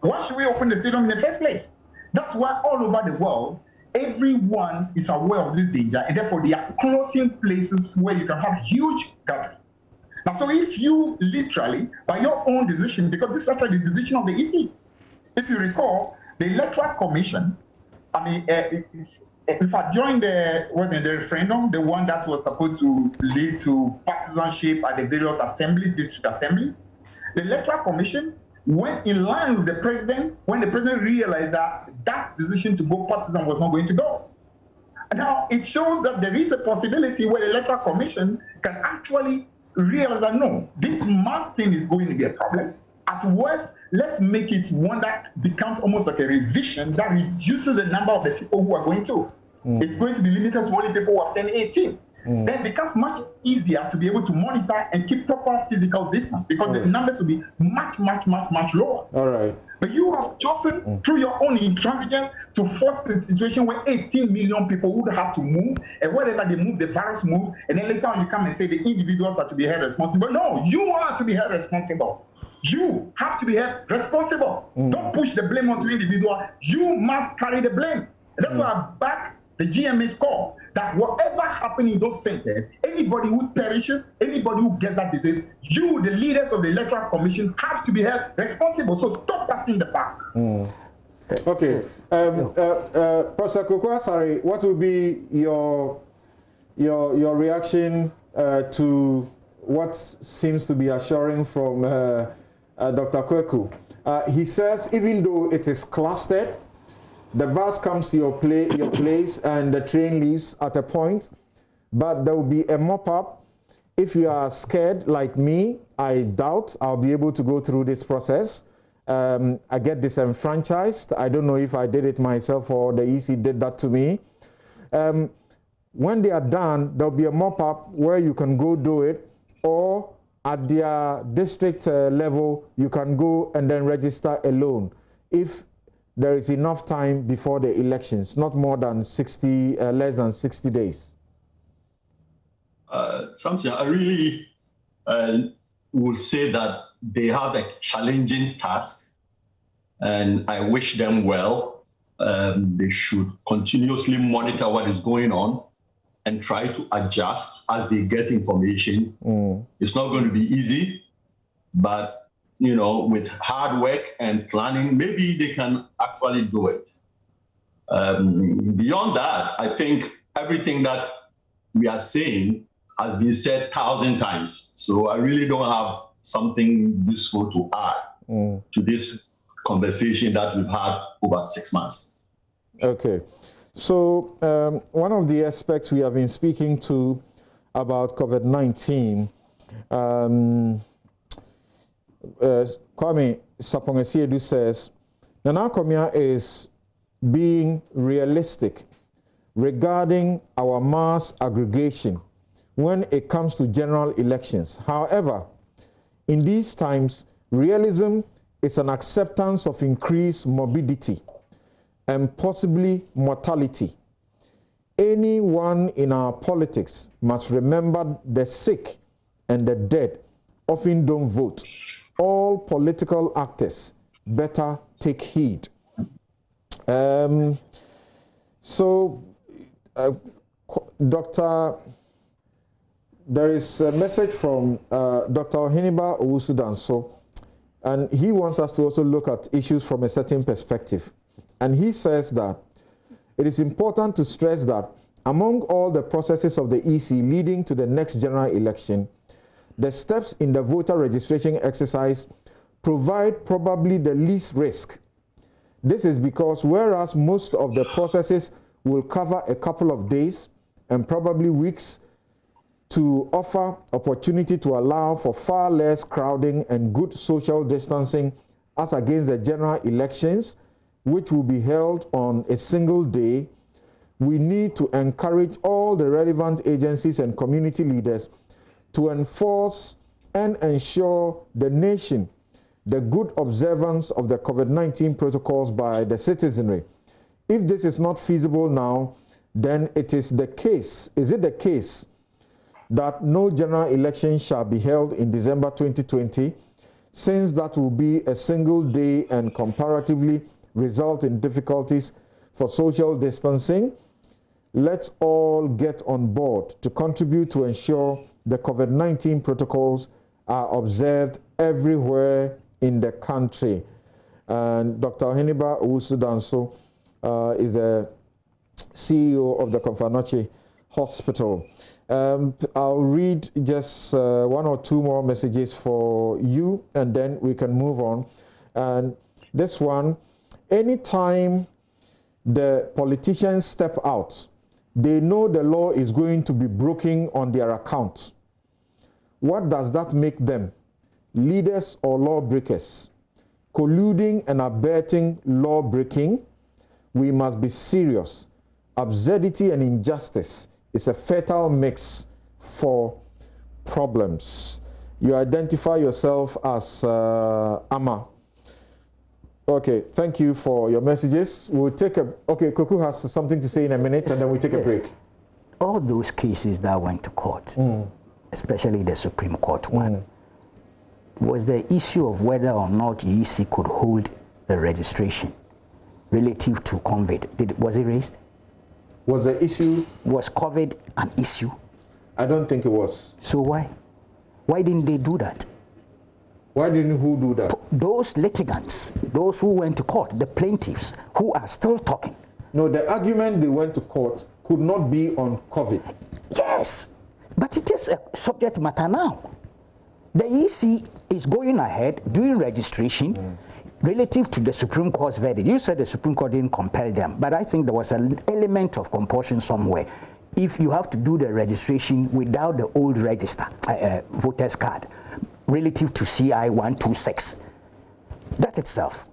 Speaker 4: Why should we open the stadium in the first place? That's why all over the world, everyone is aware of this danger, and therefore they are closing places where you can have huge gatherings. Now, so if you literally, by your own decision, because this is actually the decision of the EC, if you recall, the Electoral Commission, I mean, in fact, during the referendum, the one that was supposed to lead to partisanship at the various assemblies, district assemblies, the Electoral Commission went in line with the president when the president realized that that decision to go partisan was not going to go. Now, it shows that there is a possibility where the Electoral Commission can actually realize that no, this mass thing is going to be a problem. At worst, let's make it one that becomes almost like a revision that reduces the number of the people who are going to. It's going to be limited to only people who are 10, 18. Then it becomes much easier to be able to monitor and keep proper physical distance because the numbers will be much lower.
Speaker 1: All right.
Speaker 4: But you have chosen through your own intransigence to force the situation where 18 million people would have to move, and wherever they move, the virus moves, and then later on you come and say the individuals are to be held responsible. No, you are to be held responsible. You have to be held responsible. Don't push the blame onto individual. You must carry the blame. And that's why I back the GMA's call that whatever happens in those centers, anybody who perishes, anybody who gets that disease, you, the leaders of the Electoral Commission, have to be held responsible. So stop passing the buck.
Speaker 1: Okay. Professor Prof.Asare, what will be your reaction to what seems to be assuring from Dr. Quaicoe? He says even though it is clustered, the bus comes to your place and the train leaves at a point, but there will be a mop-up. If you are scared like me, I doubt I'll be able to go through this process. I get disenfranchised. I don't know if I did it myself or the EC did that to me. When they are done, there'll be a mop-up where you can go do it, or at their district level, you can go and then register alone. If there is enough time before the elections, not more than less than 60 days.
Speaker 5: Something I really would say that they have a challenging task, and I wish them well. They should continuously monitor what is going on and try to adjust as they get information. It's not going to be easy, but you know, with hard work and planning, maybe they can actually do it. Beyond that, I think everything that we are saying has been said 1,000 times. So I really don't have something useful to add to this conversation that we've had over 6 months.
Speaker 1: Okay. So one of the aspects we have been speaking to about COVID-19, Kwame Sapong-Asiedu says, Nana Akomea is being realistic regarding our mass aggregation when it comes to general elections. However, in these times, realism is an acceptance of increased morbidity and possibly mortality. Anyone in our politics must remember the sick and the dead often don't vote. All political actors better take heed. There is a message from Dr. Ohiniba Owusu-Danso, and he wants us to also look at issues from a certain perspective. And he says that it is important to stress that among all the processes of the EC leading to the next general election, the steps in the voter registration exercise provide probably the least risk. This is because whereas most of the processes will cover a couple of days and probably weeks to offer opportunity to allow for far less crowding and good social distancing as against the general elections, which will be held on a single day, we need to encourage all the relevant agencies and community leaders to enforce and ensure the nation the good observance of the COVID-19 protocols by the citizenry. If this is not feasible now, then it is the case, is it the case that no general election shall be held in December 2020, since that will be a single day and comparatively result in difficulties for social distancing? Let's all get on board to contribute to ensure the COVID-19 protocols are observed everywhere in the country. And Dr. Oheniba Owusu-Danso is the CEO of the Komfo-Anokye Hospital. I'll read just one or two more messages for you, and then we can move on. And this one, anytime the politicians step out, they know the law is going to be broken on their account. What does that make them? Leaders or lawbreakers? Colluding and abetting law breaking? We must be serious. Absurdity and injustice is a fatal mix for problems. You identify yourself as Ama. Okay, thank you for your messages. We'll take a, okay, Quaicoe has something to say in a minute, and then we take a break.
Speaker 3: All those cases that went to court, especially the Supreme Court one, was the issue of whether or not EC could hold the registration relative to COVID. Was it raised?
Speaker 1: Was the issue?
Speaker 3: Was COVID an issue?
Speaker 1: I don't think it was.
Speaker 3: So why? Why didn't they do that?
Speaker 1: Why didn't who do that?
Speaker 3: Those litigants, those who went to court, the plaintiffs, who are still talking.
Speaker 1: No, the argument they went to court could not be on COVID.
Speaker 3: Yes, but it is a subject matter now. The EC is going ahead doing registration relative to the Supreme Court's verdict. You said the Supreme Court didn't compel them, but I think there was an element of compulsion somewhere. If you have to do the registration without the old register, voter's card, relative to CI 126, that itself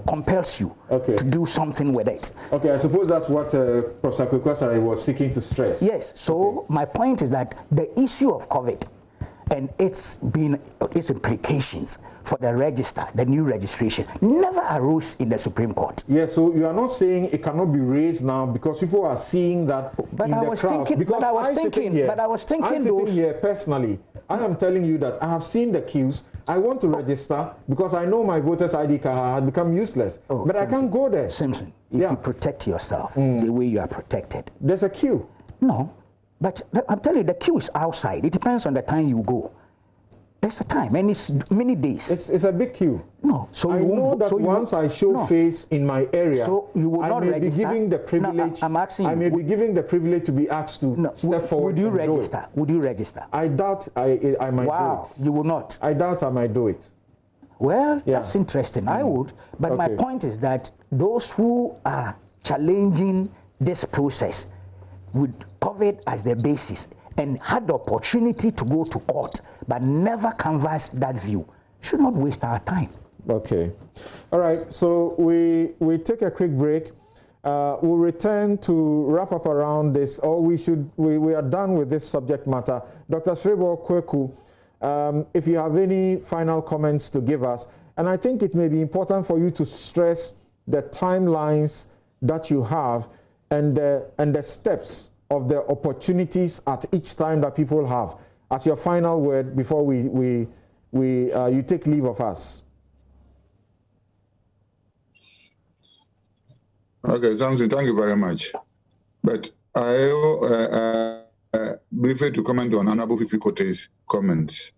Speaker 3: compels you to do something with it. Okay,
Speaker 1: I suppose that's what Professor Kwetey was seeking to stress.
Speaker 3: Yes, so my point is that the issue of COVID and its implications for the register, the new registration, never arose in the Supreme Court.
Speaker 1: Yes, so you are not saying it cannot be raised now because people are seeing that in the crowd.
Speaker 3: But I was thinking
Speaker 1: those... here personally, I am telling you that I have seen the queues. I want to register because I know my voter's ID card had become useless. But Simpson, I can't go there.
Speaker 3: Simpson, if you protect yourself the way you are protected.
Speaker 1: There's a queue.
Speaker 3: No. But I'm telling you, the queue is outside. It depends on the time you go. There's a time, and it's many days.
Speaker 1: It's a big queue.
Speaker 3: No, so
Speaker 1: I know that once I show face in my area,
Speaker 3: so you will not register.
Speaker 1: Be giving the privilege.
Speaker 3: No, I'm asking you.
Speaker 1: I may be giving the privilege to be asked to step forward.
Speaker 3: Would you register? Would you register?
Speaker 1: I doubt I might do it.
Speaker 3: Wow, you will not.
Speaker 1: I doubt I might do it.
Speaker 3: Well, that's interesting. I would, but my point is that those who are challenging this process would cover it as the basis and had the opportunity to go to court, but never canvassed that view. Should not waste our time.
Speaker 1: Okay. All right, so we take a quick break. We'll return to wrap up around this, or we are done with this subject matter. Dr. Srebo Quaicoe, if you have any final comments to give us, and I think it may be important for you to stress the timelines that you have and the steps of the opportunities at each time that people have, as your final word before you take leave of us.
Speaker 6: Okay, Samson, thank you very much. But I briefly to comment on Honorable Fifi Kwetey's comments.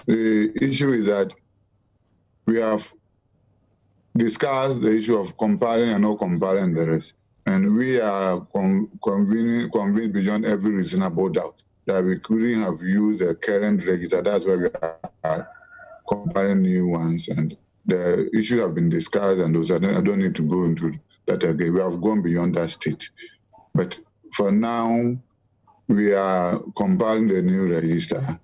Speaker 6: The issue is that we have discussed the issue of compiling and not compiling the rest. And we are convinced beyond every reasonable doubt that we couldn't have used the current register. That's why we are compiling new ones. And the issues have been discussed, and those I don't need to go into that again. We have gone beyond that state. But for now, we are compiling the new register.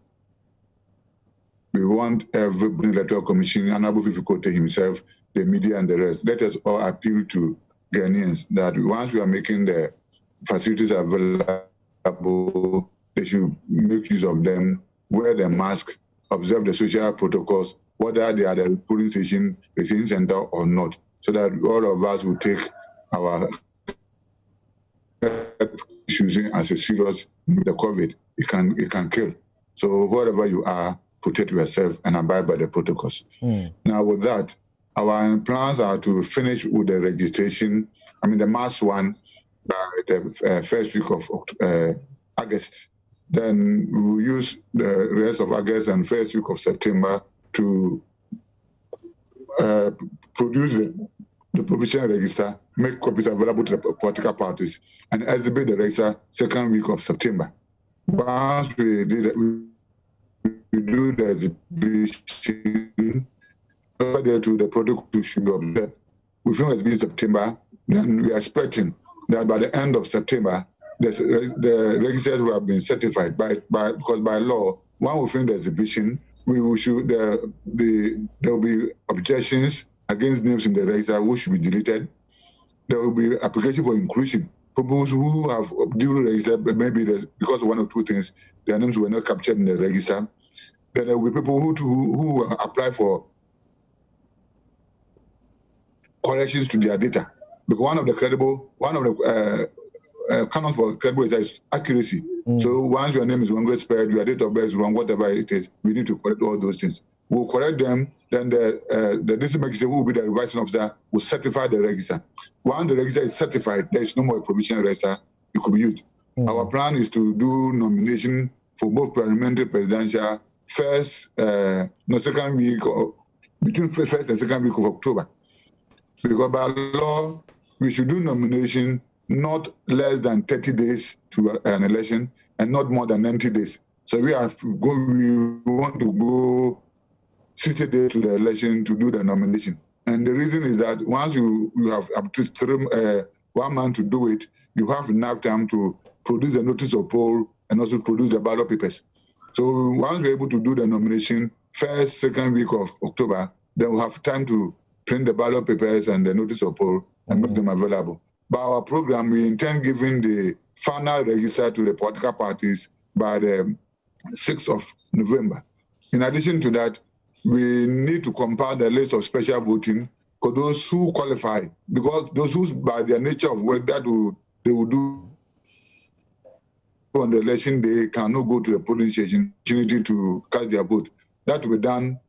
Speaker 6: We want every Electoral Commission, Honorable Fifi Kwetey himself, the media and the rest, let us all appeal to Ghanaians that once we are making the facilities available, they should make use of them, wear the mask, observe the social protocols, whether they are at the polling station, receiving center or not, so that all of us will take our issues as a serious. The COVID, it can kill. So wherever you are, protect yourself and abide by the protocols. Now with that, our plans are to finish with the registration, the mass one, by the first week of August. Then we will use the rest of August and first week of September to produce the provisional register, make copies available to the political parties, and exhibit the register second week of September. Once we do the exhibition, there to the protocol should be observed. We finish exhibition in September, then we are expecting that by the end of September, the registers will have been certified because by law, when we finish the exhibition, we will should there will be objections against names in the register which should be deleted. There will be application for inclusion. People who have duly registered, but maybe because of one or two things, their names were not captured in the register. Then there will be people who apply for corrections to their data. Because one of the canons for credible is accuracy. So once your name is wrong, spelled, your date of birth is wrong, whatever it is, we need to correct all those things. We'll correct them, then the district magistrate, who will be the revising officer, will certify the register. Once the register is certified, there is no more provisional register, it could be used. Our plan is to do nomination for both parliamentary, presidential, second week, between first and second week of October. Because by law, we should do nomination not less than 30 days to an election and not more than 90 days. So we want to go 60 days to the election to do the nomination. And the reason is that once you have up to 1 month to do it, you have enough time to produce the notice of poll and also produce the ballot papers. So once we're able to do the nomination first, second week of October, then we'll have time to print the ballot papers and the notice of poll and make them available. By our program, we intend giving the final register to the political parties by the 6th of November. In addition to that, we need to compile the list of special voting for those who qualify, because those who, by their nature of work that they will do on the election day, cannot go to the polling station to cast their vote. That will be done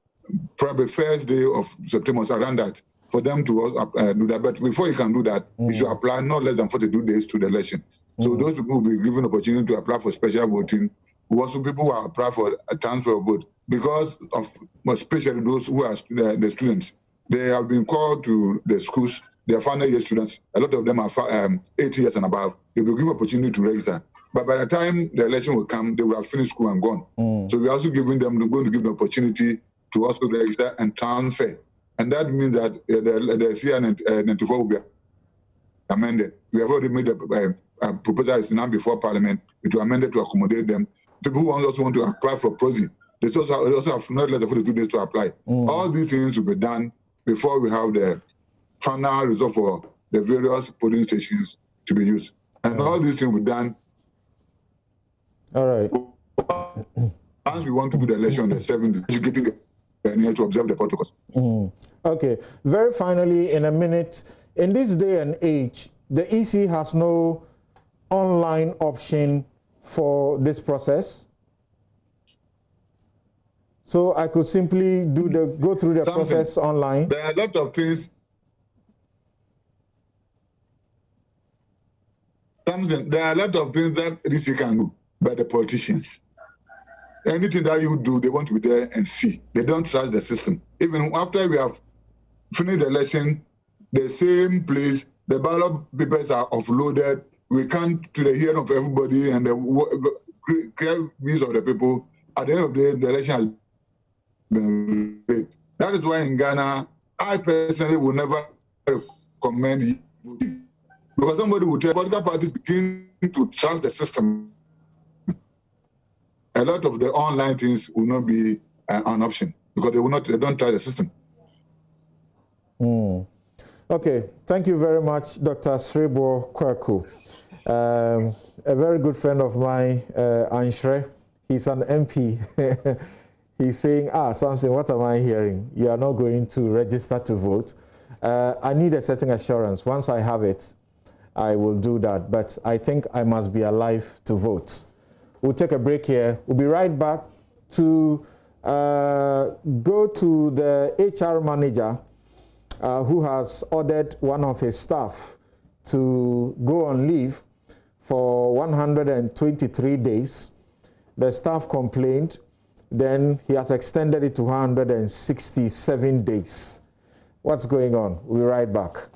Speaker 6: probably first day of September, so around that, for them to do that. But before you can do that, you should apply not less than 42 days to the election. So those people will be given opportunity to apply for special voting. Also, people will apply for a transfer of vote because of, especially those who are the students. They have been called to the schools. They are final year students. A lot of them are 8 years and above. They will give opportunity to register. But by the time the election will come, they will have finished school and gone. So we're also going to give them opportunity to also register and transfer. And that means that the CR94 will be amended. We have already made a proposal is now before Parliament. It will be amended to accommodate them. People who also want to apply for PROSI, they also have not less than 42 days to apply. All these things will be done before we have the final result for the various polling stations to be used. And all these things will be done.
Speaker 1: All right.
Speaker 6: Once we want to do the election on the 7th, educating to observe the protocols.
Speaker 1: Okay. Very finally, in a minute, in this day and age, the EC has no online option for this process. So I could simply go through the process online.
Speaker 6: There are a lot of things. There are a lot of things that EC can do by the politicians. Anything that you do, they want to be there and see. They don't trust the system. Even after we have finished the election, the same place, the ballot papers are offloaded. We come to the hearing of everybody and the clear views of the people. At the end of the day, the election has been made. That is why in Ghana, I personally will never recommend voting. Because somebody will tell political parties begin to trust the system. A lot of the online things will not be an option because they don't try the system.
Speaker 1: Okay, thank you very much, Dr. Quaicoe. A very good friend of mine, Anshre, he's an MP. He's saying, Samson, what am I hearing? You are not going to register to vote. I need a certain assurance. Once I have it, I will do that. But I think I must be alive to vote. We'll take a break here. We'll be right back to go to the HR manager who has ordered one of his staff to go on leave for 123 days. The staff complained. Then he has extended it to 167 days. What's going on? We'll be right back.